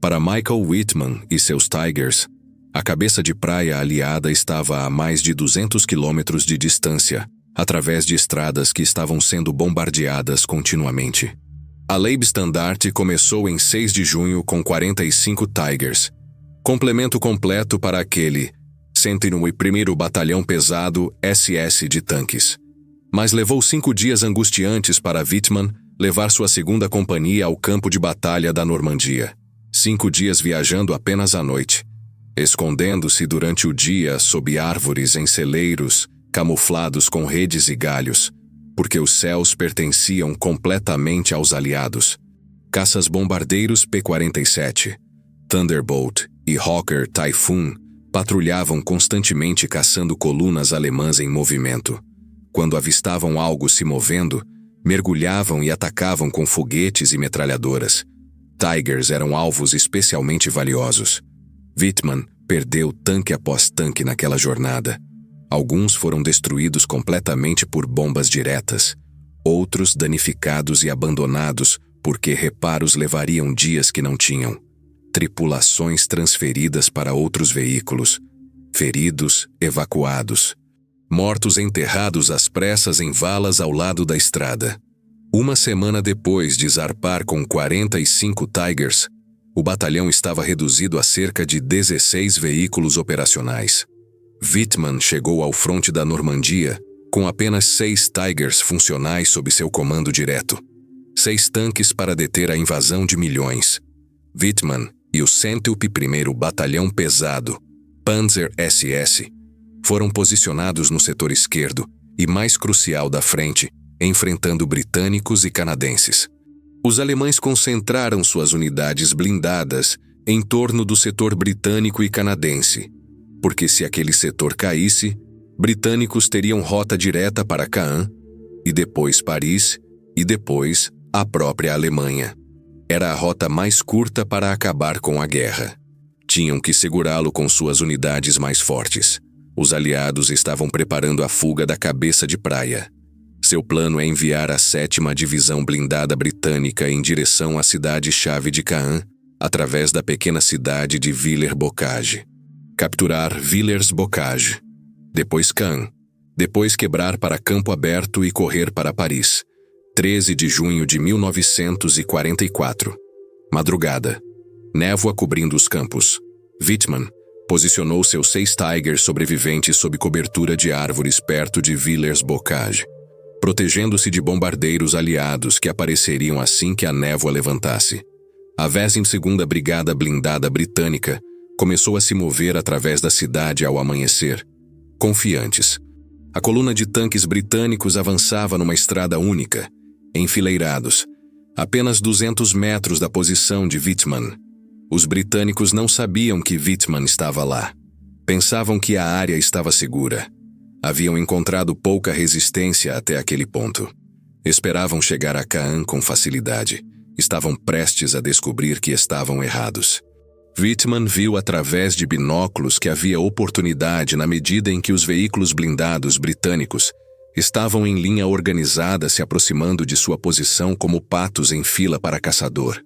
Para Michael Wittmann e seus Tigers, a cabeça de praia aliada estava a mais de 200 quilômetros de distância, através de estradas que estavam sendo bombardeadas continuamente. A Leibstandarte começou em 6 de junho com 45 Tigers, complemento completo para aquele 101º Batalhão Pesado SS de tanques. Mas levou 5 dias angustiantes para Wittmann levar sua segunda companhia ao campo de batalha da Normandia. 5 dias viajando apenas à noite, escondendo-se durante o dia sob árvores em celeiros, camuflados com redes e galhos, porque os céus pertenciam completamente aos aliados. Caças-bombardeiros P-47, Thunderbolt e Hawker Typhoon patrulhavam constantemente caçando colunas alemãs em movimento. Quando avistavam algo se movendo, mergulhavam e atacavam com foguetes e metralhadoras. Tigers eram alvos especialmente valiosos. Wittmann perdeu tanque após tanque naquela jornada. Alguns foram destruídos completamente por bombas diretas, outros danificados e abandonados porque reparos levariam dias que não tinham. Tripulações transferidas para outros veículos, feridos, evacuados, mortos enterrados às pressas em valas ao lado da estrada. Uma semana depois de zarpar com 45 Tigers, o batalhão estava reduzido a cerca de 16 veículos operacionais. Wittmann chegou ao fronte da Normandia com apenas 6 Tigers funcionais sob seu comando direto. 6 tanques para deter a invasão de milhões. Wittmann e o 101º Batalhão Pesado, Panzer SS, foram posicionados no setor esquerdo e mais crucial da frente, enfrentando britânicos e canadenses. Os alemães concentraram suas unidades blindadas em torno do setor britânico e canadense, porque se aquele setor caísse, britânicos teriam rota direta para Caen, e depois Paris, e depois a própria Alemanha. Era a rota mais curta para acabar com a guerra. Tinham que segurá-lo com suas unidades mais fortes. Os aliados estavam preparando a fuga da cabeça de praia. Seu plano é enviar a 7ª Divisão Blindada Britânica em direção à cidade-chave de Caen, através da pequena cidade de Villers-Bocage. Capturar Villers-Bocage. Depois Caen. Depois quebrar para Campo Aberto e correr para Paris. 13 de junho de 1944. Madrugada. Névoa cobrindo os campos. Wittmann posicionou seus 6 Tigers sobreviventes sob cobertura de árvores perto de Villers-Bocage, protegendo-se de bombardeiros aliados que apareceriam assim que a névoa levantasse. A 22ª Brigada Blindada Britânica começou a se mover através da cidade ao amanhecer, confiantes. A coluna de tanques britânicos avançava numa estrada única, enfileirados, apenas 200 metros da posição de Wittmann. Os britânicos não sabiam que Wittmann estava lá. Pensavam que a área estava segura. Haviam encontrado pouca resistência até aquele ponto. Esperavam chegar a Caan com facilidade. Estavam prestes a descobrir que estavam errados. Whitman viu através de binóculos que havia oportunidade na medida em que os veículos blindados britânicos estavam em linha organizada se aproximando de sua posição como patos em fila para caçador.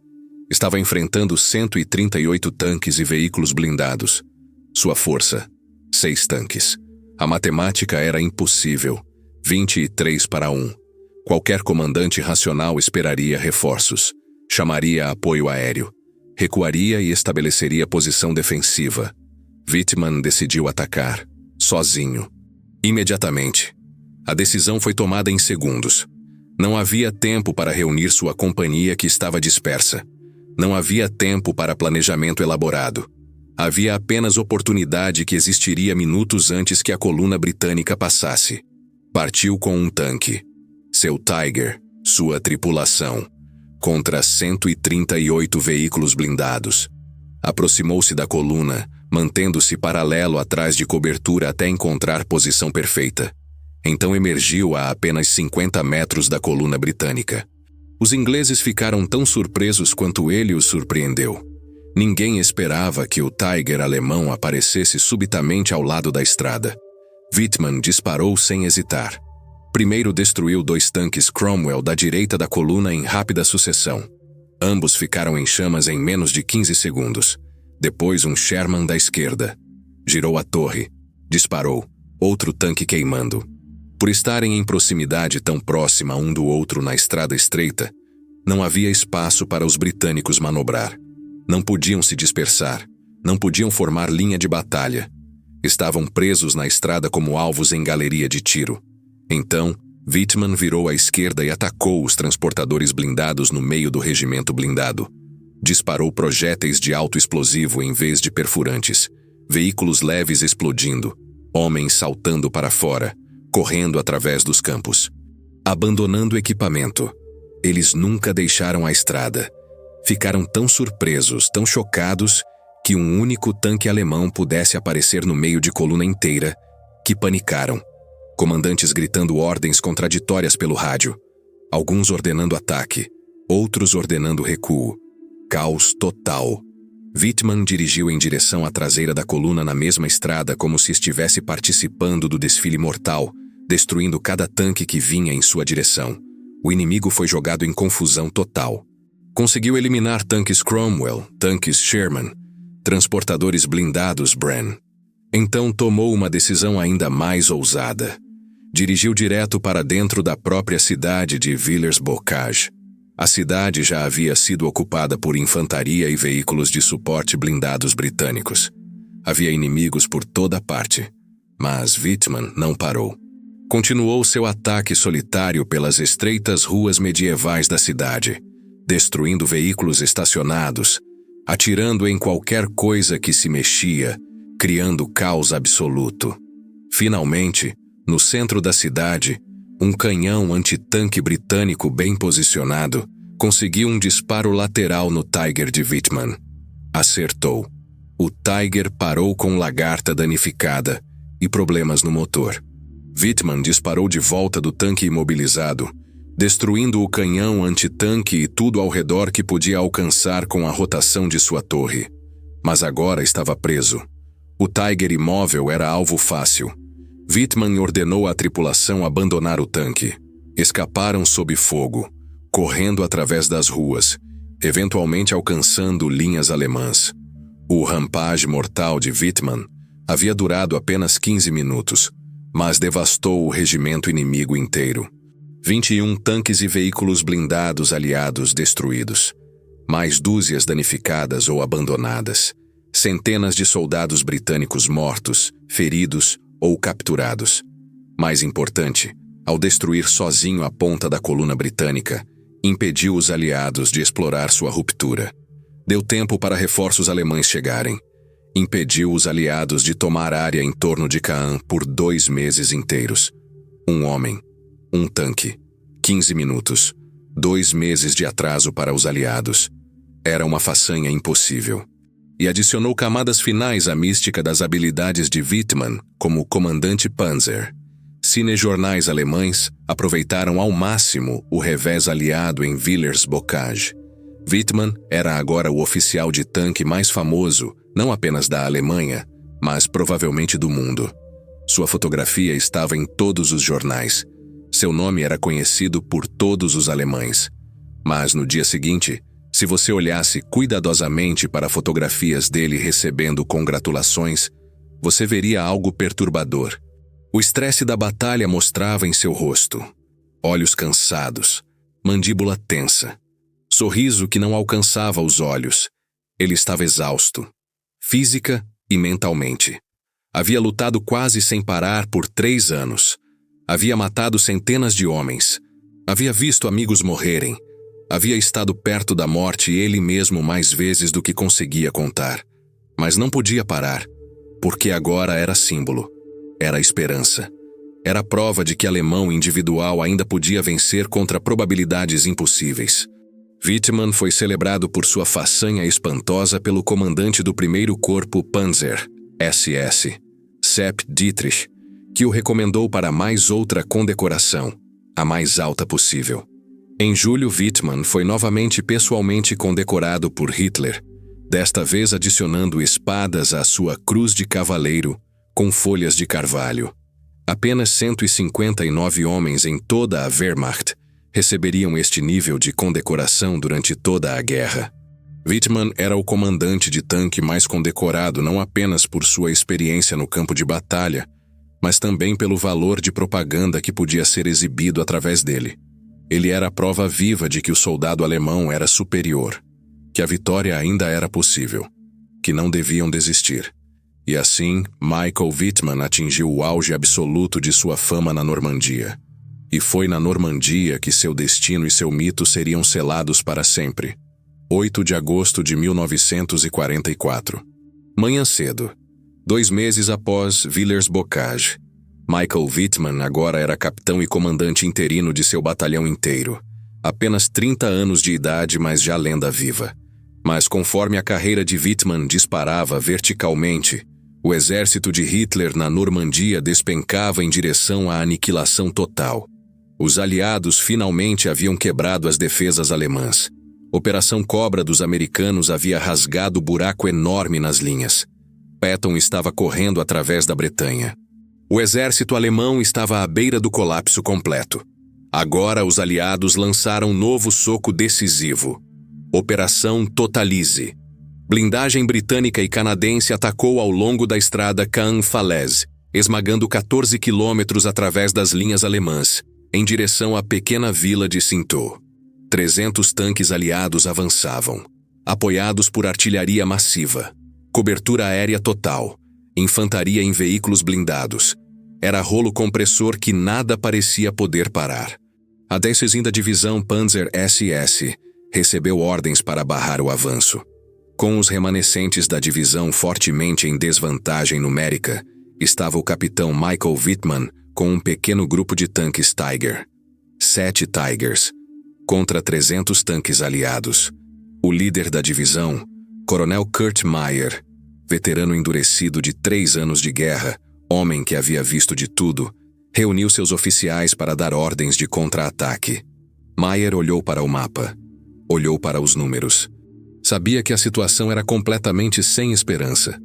Estava enfrentando 138 tanques e veículos blindados. Sua força, 6 tanques. A matemática era impossível, 23-1. Qualquer comandante racional esperaria reforços, chamaria apoio aéreo, recuaria e estabeleceria posição defensiva. Whitman decidiu atacar, sozinho. Imediatamente. A decisão foi tomada em segundos. Não havia tempo para reunir sua companhia que estava dispersa. Não havia tempo para planejamento elaborado. Havia apenas oportunidade que existiria minutos antes que a coluna britânica passasse. Partiu com um tanque. Seu Tiger, sua tripulação, contra 138 veículos blindados. Aproximou-se da coluna, mantendo-se paralelo atrás de cobertura até encontrar posição perfeita. Então emergiu a apenas 50 metros da coluna britânica. Os ingleses ficaram tão surpresos quanto ele os surpreendeu. Ninguém esperava que o Tiger alemão aparecesse subitamente ao lado da estrada. Whitman disparou sem hesitar. Primeiro destruiu 2 tanques Cromwell da direita da coluna em rápida sucessão. Ambos ficaram em chamas em menos de 15 segundos. Depois um Sherman da esquerda. Girou a torre. Disparou. Outro tanque queimando. Por estarem em proximidade tão próxima um do outro na estrada estreita, não havia espaço para os britânicos manobrar. Não podiam se dispersar. Não podiam formar linha de batalha. Estavam presos na estrada como alvos em galeria de tiro. Então, Whitman virou à esquerda e atacou os transportadores blindados no meio do regimento blindado. Disparou projéteis de alto explosivo em vez de perfurantes, veículos leves explodindo, homens saltando para fora, correndo através dos campos. Abandonando o equipamento, eles nunca deixaram a estrada. Ficaram tão surpresos, tão chocados, que um único tanque alemão pudesse aparecer no meio de coluna inteira, que panicaram. Comandantes gritando ordens contraditórias pelo rádio. Alguns ordenando ataque, outros ordenando recuo. Caos total. Whitman dirigiu em direção à traseira da coluna na mesma estrada como se estivesse participando do desfile mortal, destruindo cada tanque que vinha em sua direção. O inimigo foi jogado em confusão total. Conseguiu eliminar tanques Cromwell, tanques Sherman, transportadores blindados Bren. Então tomou uma decisão ainda mais ousada. Dirigiu direto para dentro da própria cidade de Villers-Bocage. A cidade já havia sido ocupada por infantaria e veículos de suporte blindados britânicos. Havia inimigos por toda parte, mas Whitman não parou. Continuou seu ataque solitário pelas estreitas ruas medievais da cidade, destruindo veículos estacionados, atirando em qualquer coisa que se mexia, criando caos absoluto. Finalmente, no centro da cidade, um canhão antitanque britânico bem posicionado conseguiu um disparo lateral no Tiger de Whitman. Acertou. O Tiger parou com lagarta danificada e problemas no motor. Whitman disparou de volta do tanque imobilizado, destruindo o canhão antitanque e tudo ao redor que podia alcançar com a rotação de sua torre. Mas agora estava preso. O Tiger imóvel era alvo fácil. Whitman ordenou à tripulação abandonar o tanque. Escaparam sob fogo, correndo através das ruas, eventualmente alcançando linhas alemãs. O rampage mortal de Whitman havia durado apenas 15 minutos, mas devastou o regimento inimigo inteiro. 21 tanques e veículos blindados aliados destruídos. Mais dúzias danificadas ou abandonadas. Centenas de soldados britânicos mortos, feridos ou capturados. Mais importante, ao destruir sozinho a ponta da coluna britânica, impediu os aliados de explorar sua ruptura. Deu tempo para reforços alemães chegarem. Impediu os aliados de tomar área em torno de Caan por 2 meses inteiros. Um homem, um tanque, 15 minutos, 2 meses de atraso para os aliados. Era uma façanha impossível. e adicionou camadas finais à mística das habilidades de Wittmann como comandante Panzer. Cinejornais alemães aproveitaram ao máximo o revés aliado em Villers-Bocage. Wittmann era agora o oficial de tanque mais famoso, não apenas da Alemanha, mas provavelmente do mundo. Sua fotografia estava em todos os jornais. Seu nome era conhecido por todos os alemães. Mas no dia seguinte, se você olhasse cuidadosamente para fotografias dele recebendo congratulações, você veria algo perturbador. O estresse da batalha mostrava em seu rosto. Olhos cansados, mandíbula tensa, sorriso que não alcançava os olhos. Ele estava exausto, física e mentalmente. Havia lutado quase sem parar por 3 anos. Havia matado centenas de homens. Havia visto amigos morrerem. Havia estado perto da morte ele mesmo mais vezes do que conseguia contar. Mas não podia parar, porque agora era símbolo. Era esperança. Era a prova de que alemão individual ainda podia vencer contra probabilidades impossíveis. Wittmann foi celebrado por sua façanha espantosa pelo comandante do 1º Corpo Panzer, SS, Sepp Dietrich, que o recomendou para mais outra condecoração, a mais alta possível. Em julho, Wittmann foi novamente pessoalmente condecorado por Hitler, desta vez adicionando espadas à sua cruz de cavaleiro com folhas de carvalho. Apenas 159 homens em toda a Wehrmacht receberiam este nível de condecoração durante toda a guerra. Wittmann era o comandante de tanque mais condecorado não apenas por sua experiência no campo de batalha, mas também pelo valor de propaganda que podia ser exibido através dele. Ele era a prova viva de que o soldado alemão era superior, que a vitória ainda era possível, que não deviam desistir. E assim, Michael Wittmann atingiu o auge absoluto de sua fama na Normandia. E foi na Normandia que seu destino e seu mito seriam selados para sempre. 8 de agosto de 1944. Manhã cedo, 2 meses após Villers-Bocage, Michael Wittmann agora era capitão e comandante interino de seu batalhão inteiro. Apenas 30 anos de idade, mas já lenda viva. Mas conforme a carreira de Wittmann disparava verticalmente, o exército de Hitler na Normandia despencava em direção à aniquilação total. Os aliados finalmente haviam quebrado as defesas alemãs. Operação Cobra dos americanos havia rasgado buraco enorme nas linhas. Patton estava correndo através da Bretanha. O exército alemão estava à beira do colapso completo. Agora os aliados lançaram um novo soco decisivo. Operação Totalize. Blindagem britânica e canadense atacou ao longo da estrada Caen-Falaise, esmagando 14 quilômetros através das linhas alemãs, em direção à pequena vila de Cinto. 300 tanques aliados avançavam, apoiados por artilharia massiva, cobertura aérea total, infantaria em veículos blindados. Era rolo compressor que nada parecia poder parar. A 10ª Divisão Panzer SS recebeu ordens para barrar o avanço. Com os remanescentes da divisão fortemente em desvantagem numérica, estava o capitão Michael Wittmann com um pequeno grupo de tanques Tiger. 7 Tigers, contra 300 tanques aliados. O líder da divisão, Coronel Kurt Meyer, veterano endurecido de 3 anos de guerra, homem que havia visto de tudo, reuniu seus oficiais para dar ordens de contra-ataque. Meyer olhou para o mapa, olhou para os números. Sabia que a situação era completamente sem esperança.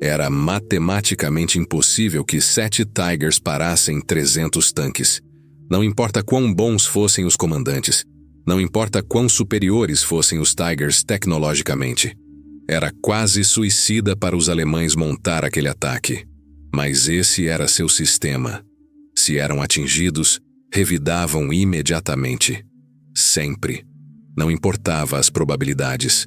Era matematicamente impossível que 7 Tigers parassem 300 tanques. Não importa quão bons fossem os comandantes, não importa quão superiores fossem os Tigers tecnologicamente. Era quase suicida para os alemães montar aquele ataque. Mas esse era seu sistema. Se eram atingidos, revidavam imediatamente. Sempre. Não importava as probabilidades.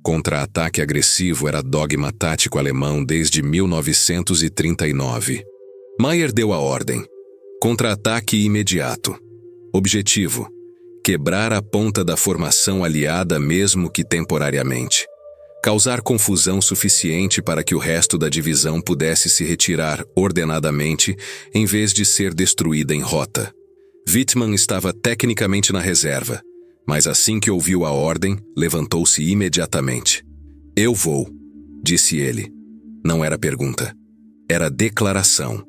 Contra-ataque agressivo era dogma tático alemão desde 1939. Meyer deu a ordem. Contra-ataque imediato. Objetivo: quebrar a ponta da formação aliada mesmo que temporariamente. Causar confusão suficiente para que o resto da divisão pudesse se retirar ordenadamente em vez de ser destruída em rota. Wittmann estava tecnicamente na reserva, mas assim que ouviu a ordem, levantou-se imediatamente. Eu vou. disse ele. Não era pergunta. Era declaração.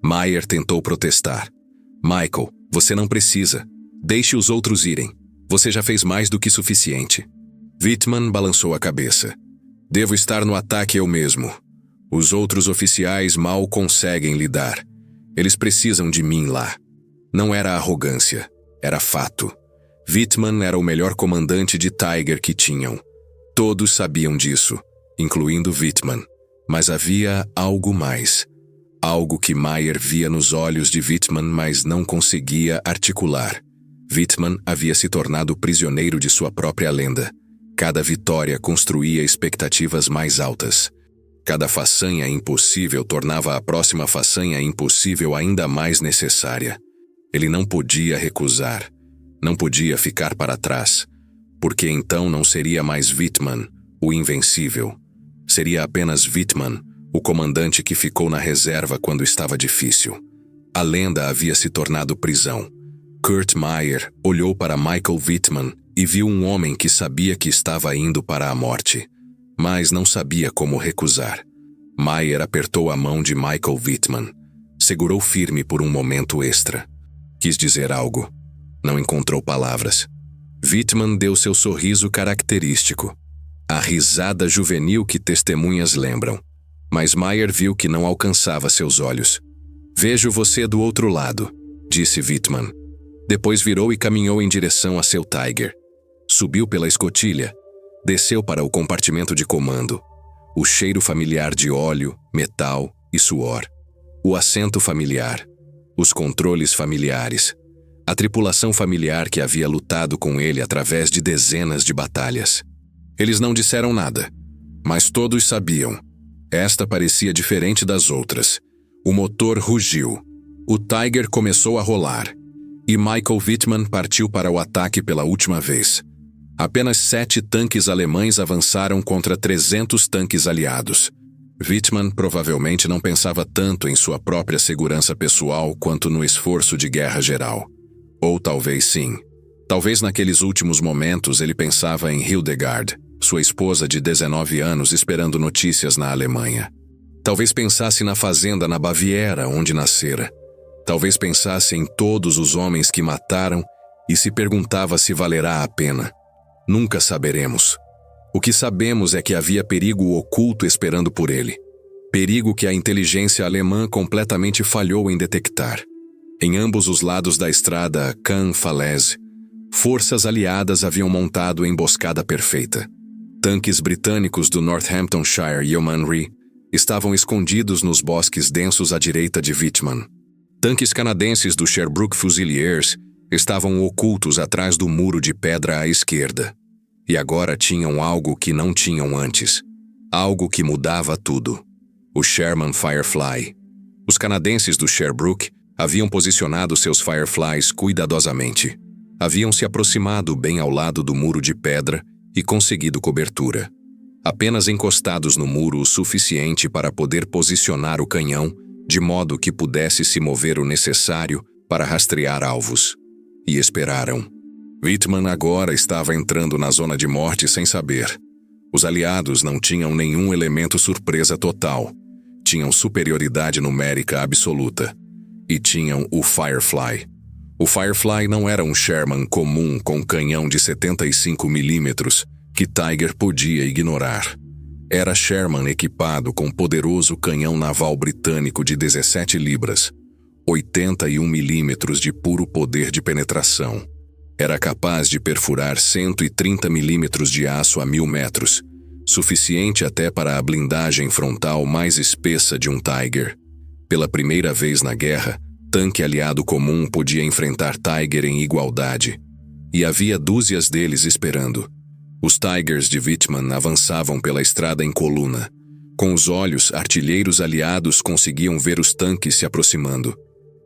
Meyer tentou protestar. Michael, você não precisa. Deixe os outros irem. Você já fez mais do que suficiente. Wittmann balançou a cabeça. Devo estar no ataque eu mesmo. Os outros oficiais mal conseguem lidar. Eles precisam de mim lá. Não era arrogância. Era fato. Wittmann era o melhor comandante de Tiger que tinham. Todos sabiam disso, incluindo Wittmann. Mas havia algo mais. Algo que Meyer via nos olhos de Wittmann, mas não conseguia articular. Wittmann havia se tornado prisioneiro de sua própria lenda. Cada vitória construía expectativas mais altas. Cada façanha impossível tornava a próxima façanha impossível ainda mais necessária. Ele não podia recusar. Não podia ficar para trás. Porque então não seria mais Wittmann, o invencível. Seria apenas Wittmann, o comandante que ficou na reserva quando estava difícil. A lenda havia se tornado prisão. Kurt Meyer olhou para Michael Wittmann e viu um homem que sabia que estava indo para a morte, mas não sabia como recusar. Meyer apertou a mão de Michael Wittmann. Segurou firme por um momento extra. Quis dizer algo. Não encontrou palavras. Wittmann deu seu sorriso característico. A risada juvenil que testemunhas lembram. Mas Meyer viu que não alcançava seus olhos. Vejo você do outro lado, disse Wittmann. Depois virou e caminhou em direção a seu Tiger. Subiu pela escotilha. Desceu para o compartimento de comando. O cheiro familiar de óleo, metal e suor. O assento familiar. Os controles familiares. A tripulação familiar que havia lutado com ele através de dezenas de batalhas. Eles não disseram nada, mas todos sabiam. Esta parecia diferente das outras. O motor rugiu. O Tiger começou a rolar. E Michael Wittmann partiu para o ataque pela última vez. Apenas 7 tanques alemães avançaram contra 300 tanques aliados. Wittmann provavelmente não pensava tanto em sua própria segurança pessoal quanto no esforço de guerra geral. Ou talvez sim. Talvez naqueles últimos momentos ele pensava em Hildegard, sua esposa de 19 anos esperando notícias na Alemanha. Talvez pensasse na fazenda na Baviera, onde nascera. Talvez pensasse em todos os homens que mataram e se perguntava se valerá a pena. Nunca saberemos. O que sabemos é que havia perigo oculto esperando por ele. Perigo que a inteligência alemã completamente falhou em detectar. Em ambos os lados da estrada Cannes-Falaise, forças aliadas haviam montado emboscada perfeita. Tanques britânicos do Northamptonshire Yeomanry estavam escondidos nos bosques densos à direita de Wittmann. Tanques canadenses do Sherbrooke Fusiliers estavam ocultos atrás do muro de pedra à esquerda. E agora tinham algo que não tinham antes. Algo que mudava tudo. O Sherman Firefly. Os canadenses do Sherbrooke haviam posicionado seus Fireflies cuidadosamente. Haviam se aproximado bem ao lado do muro de pedra e conseguido cobertura. Apenas encostados no muro o suficiente para poder posicionar o canhão de modo que pudesse se mover o necessário para rastrear alvos. E esperaram. Wittmann agora estava entrando na zona de morte sem saber. Os aliados não tinham nenhum elemento surpresa total. Tinham superioridade numérica absoluta. E tinham o Firefly. O Firefly não era um Sherman comum com canhão de 75 milímetros que Tiger podia ignorar. Era Sherman equipado com poderoso canhão naval britânico de 17 libras, 81 milímetros de puro poder de penetração. Era capaz de perfurar 130 milímetros de aço a 1000 metros, suficiente até para a blindagem frontal mais espessa de um Tiger. Pela primeira vez na guerra, tanque aliado comum podia enfrentar Tiger em igualdade. E havia dúzias deles esperando. Os Tigers de Wittmann avançavam pela estrada em coluna. Com os olhos, artilheiros aliados conseguiam ver os tanques se aproximando.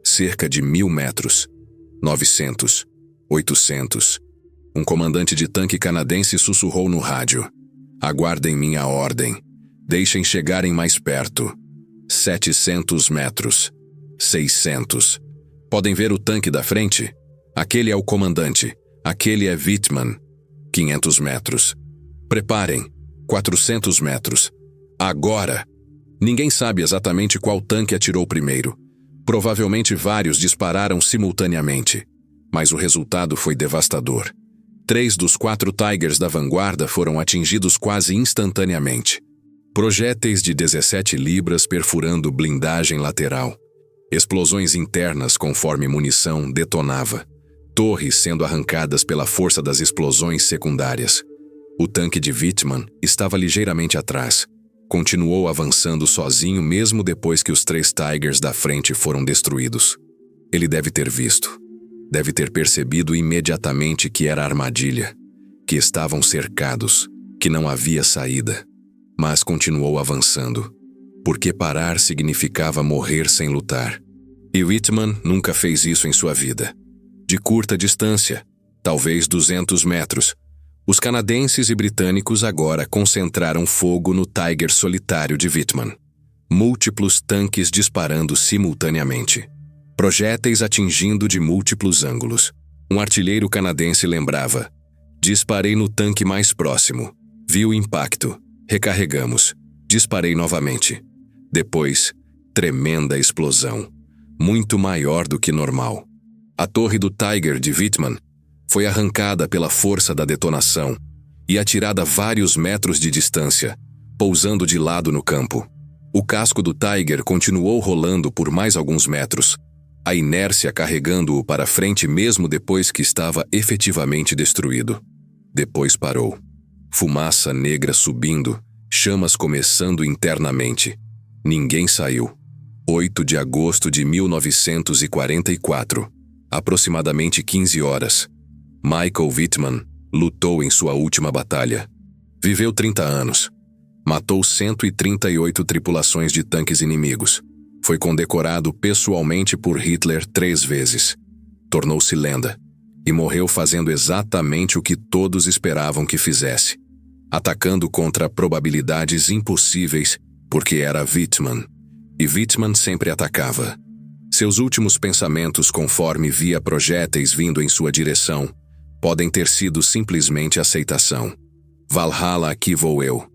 Cerca de 1000 metros. 900. 800. Um comandante de tanque canadense sussurrou no rádio. Aguardem minha ordem. Deixem chegarem mais perto. 700 metros. 600. Podem ver o tanque da frente? Aquele é o comandante. Aquele é Wittmann. 500 metros. Preparem. 400 metros. Agora! Ninguém sabe exatamente qual tanque atirou primeiro. Provavelmente vários dispararam simultaneamente. Mas o resultado foi devastador. 3 dos 4 Tigers da vanguarda foram atingidos quase instantaneamente. Projéteis de 17 libras perfurando blindagem lateral. Explosões internas conforme munição detonava. Torres sendo arrancadas pela força das explosões secundárias. O tanque de Wittmann estava ligeiramente atrás. Continuou avançando sozinho mesmo depois que os 3 Tigers da frente foram destruídos. Ele deve ter visto. Deve ter percebido imediatamente que era armadilha, que estavam cercados, que não havia saída. Mas continuou avançando, porque parar significava morrer sem lutar. E Wittmann nunca fez isso em sua vida. De curta distância, talvez 200 metros, os canadenses e britânicos agora concentraram fogo no Tiger solitário de Wittmann. Múltiplos tanques disparando simultaneamente. Projéteis atingindo de múltiplos ângulos. Um artilheiro canadense lembrava: disparei no tanque mais próximo. Vi o impacto. Recarregamos. Disparei novamente. Depois, tremenda explosão. Muito maior do que normal. A torre do Tiger de Wittmann foi arrancada pela força da detonação e atirada a vários metros de distância, pousando de lado no campo. O casco do Tiger continuou rolando por mais alguns metros, a inércia carregando-o para frente mesmo depois que estava efetivamente destruído. Depois parou. Fumaça negra subindo, chamas começando internamente. Ninguém saiu. 8 de agosto de 1944, aproximadamente 15 horas. Michael Wittmann lutou em sua última batalha. Viveu 30 anos. Matou 138 tripulações de tanques inimigos. Foi condecorado pessoalmente por Hitler 3 vezes. Tornou-se lenda. E morreu fazendo exatamente o que todos esperavam que fizesse. Atacando contra probabilidades impossíveis, porque era Wittmann. E Wittmann sempre atacava. Seus últimos pensamentos, conforme via projéteis vindo em sua direção, podem ter sido simplesmente aceitação. Valhalla, aqui vou eu.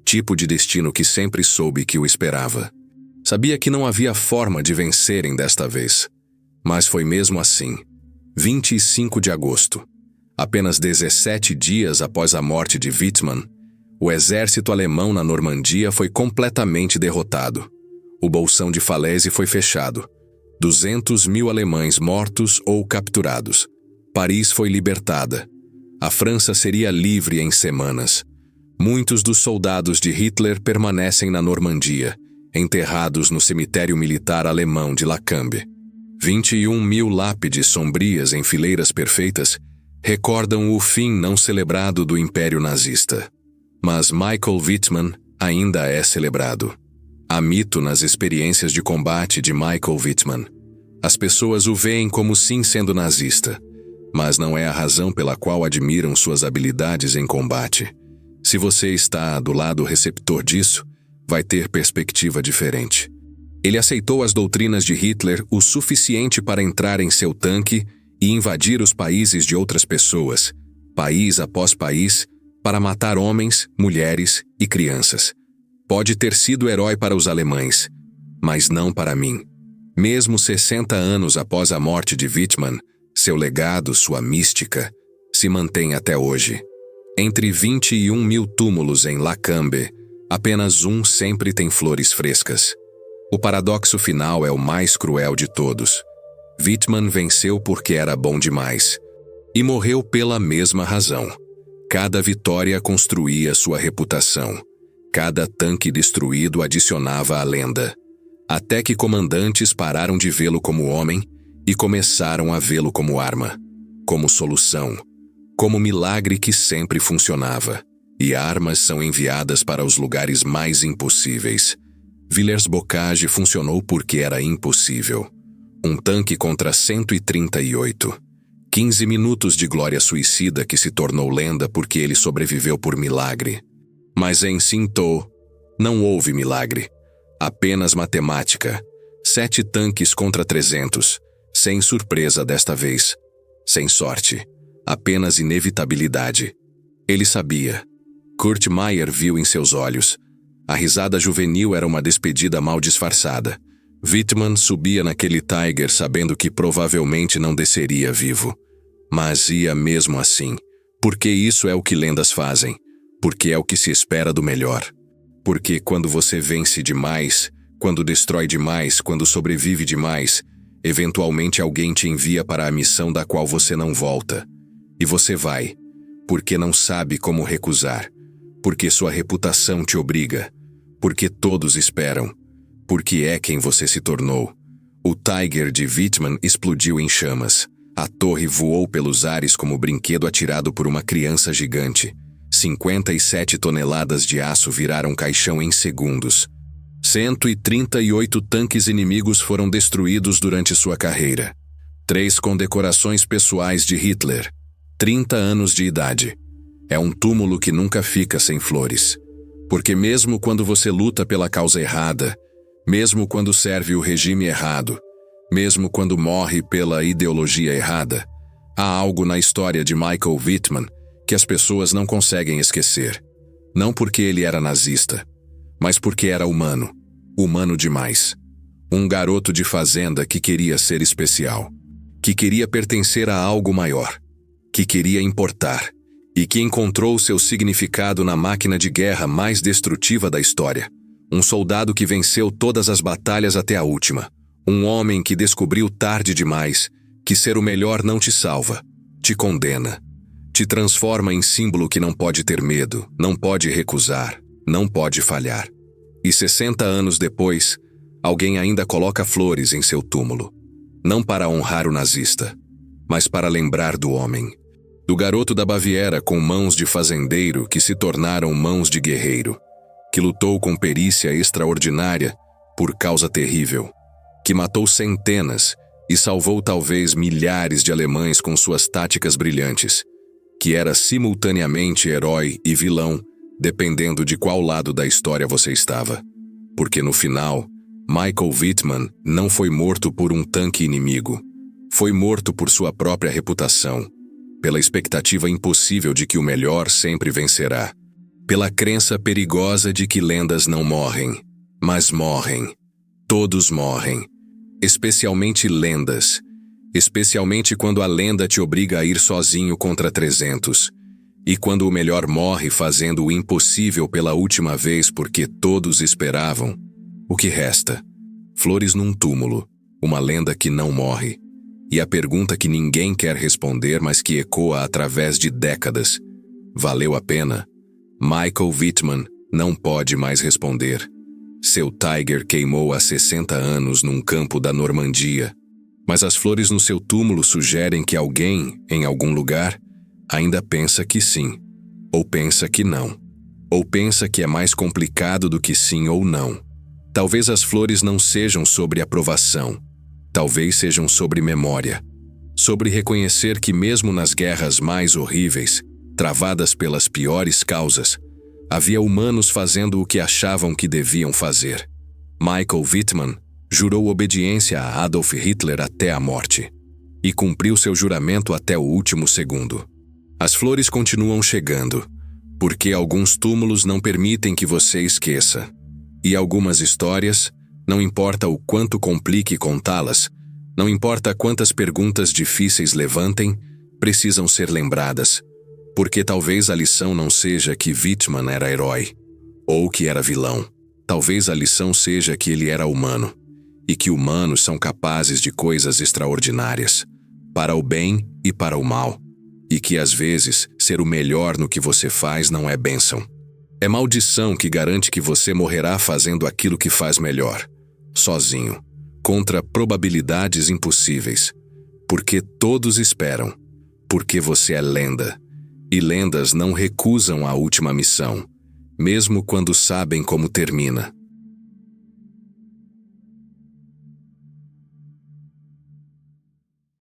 Tipo de destino que sempre soube que o esperava. Sabia que não havia forma de vencerem desta vez. Mas foi mesmo assim. 25 de agosto. Apenas 17 dias após a morte de Wittmann, o exército alemão na Normandia foi completamente derrotado. O bolsão de Falaise foi fechado. 200.000 alemães mortos ou capturados. Paris foi libertada. A França seria livre em semanas. Muitos dos soldados de Hitler permanecem na Normandia, enterrados no cemitério militar alemão de Lacambe. 21.000 lápides sombrias em fileiras perfeitas recordam o fim não celebrado do Império Nazista. Mas Michael Wittmann ainda é celebrado. Há mito nas experiências de combate de Michael Wittmann. As pessoas o veem como sim sendo nazista, mas não é a razão pela qual admiram suas habilidades em combate. Se você está do lado receptor disso, vai ter perspectiva diferente. Ele aceitou as doutrinas de Hitler o suficiente para entrar em seu tanque e invadir os países de outras pessoas, país após país, para matar homens, mulheres e crianças. Pode ter sido herói para os alemães, mas não para mim. Mesmo 60 anos após a morte de Wittmann, seu legado, sua mística, se mantém até hoje. Entre 21.000 túmulos em Lacambe, apenas um sempre tem flores frescas. O paradoxo final é o mais cruel de todos. Wittmann venceu porque era bom demais. E morreu pela mesma razão. Cada vitória construía sua reputação. Cada tanque destruído adicionava à lenda. Até que comandantes pararam de vê-lo como homem e começaram a vê-lo como arma, como solução, como milagre que sempre funcionava. E armas são enviadas para os lugares mais impossíveis. Villers-Bocage funcionou porque era impossível. Um tanque contra 138. 15 minutos de glória suicida que se tornou lenda porque ele sobreviveu por milagre. Mas em Sinto, não houve milagre. Apenas matemática. 7 tanques contra 300. Sem surpresa desta vez. Sem sorte. Apenas inevitabilidade. Ele sabia. Kurt Meyer viu em seus olhos. A risada juvenil era uma despedida mal disfarçada. Whitman subia naquele Tiger sabendo que provavelmente não desceria vivo. Mas ia mesmo assim. Porque isso é o que lendas fazem. Porque é o que se espera do melhor. Porque quando você vence demais, quando destrói demais, quando sobrevive demais, eventualmente alguém te envia para a missão da qual você não volta. E você vai. Porque não sabe como recusar. Porque sua reputação te obriga. Porque todos esperam. Porque é quem você se tornou. O Tiger de Whitman explodiu em chamas. A torre voou pelos ares como brinquedo atirado por uma criança gigante. 57 toneladas de aço viraram caixão em segundos. 138 tanques inimigos foram destruídos durante sua carreira. 3 condecorações pessoais de Hitler. 30 anos de idade. É um túmulo que nunca fica sem flores. Porque mesmo quando você luta pela causa errada, mesmo quando serve o regime errado, mesmo quando morre pela ideologia errada, há algo na história de Michael Whitman que as pessoas não conseguem esquecer. Não porque ele era nazista, mas porque era humano. Humano demais. Um garoto de fazenda que queria ser especial. Que queria pertencer a algo maior. Que queria importar. E que encontrou seu significado na máquina de guerra mais destrutiva da história. Um soldado que venceu todas as batalhas até a última. Um homem que descobriu tarde demais que ser o melhor não te salva, te condena. Te transforma em símbolo que não pode ter medo, não pode recusar, não pode falhar. E 60 anos depois, alguém ainda coloca flores em seu túmulo. Não para honrar o nazista, mas para lembrar do homem. Do garoto da Baviera com mãos de fazendeiro que se tornaram mãos de guerreiro. Que lutou com perícia extraordinária por causa terrível. Que matou centenas e salvou talvez milhares de alemães com suas táticas brilhantes. Que era simultaneamente herói e vilão, dependendo de qual lado da história você estava. Porque no final, Michael Whitman não foi morto por um tanque inimigo. Foi morto por sua própria reputação. Pela expectativa impossível de que o melhor sempre vencerá. Pela crença perigosa de que lendas não morrem, mas morrem. Todos morrem. Especialmente lendas. Especialmente quando a lenda te obriga a ir sozinho contra 300. E quando o melhor morre fazendo o impossível pela última vez porque todos esperavam. O que resta? Flores num túmulo. Uma lenda que não morre. E a pergunta que ninguém quer responder, mas que ecoa através de décadas. Valeu a pena? Michael Whitman não pode mais responder. Seu Tiger queimou há 60 anos num campo da Normandia. Mas as flores no seu túmulo sugerem que alguém, em algum lugar, ainda pensa que sim. Ou pensa que não. Ou pensa que é mais complicado do que sim ou não. Talvez as flores não sejam sobre aprovação. Talvez sejam sobre memória. Sobre reconhecer que mesmo nas guerras mais horríveis, travadas pelas piores causas, havia humanos fazendo o que achavam que deviam fazer. Michael Whitman jurou obediência a Adolf Hitler até a morte. E cumpriu seu juramento até o último segundo. As flores continuam chegando, porque alguns túmulos não permitem que você esqueça. E algumas histórias, não importa o quanto complique contá-las, não importa quantas perguntas difíceis levantem, precisam ser lembradas. Porque talvez a lição não seja que Whitman era herói, ou que era vilão. Talvez a lição seja que ele era humano, e que humanos são capazes de coisas extraordinárias, para o bem e para o mal, e que às vezes ser o melhor no que você faz não é bênção. É maldição que garante que você morrerá fazendo aquilo que faz melhor, sozinho, contra probabilidades impossíveis, porque todos esperam, porque você é lenda. E lendas não recusam a última missão, mesmo quando sabem como termina.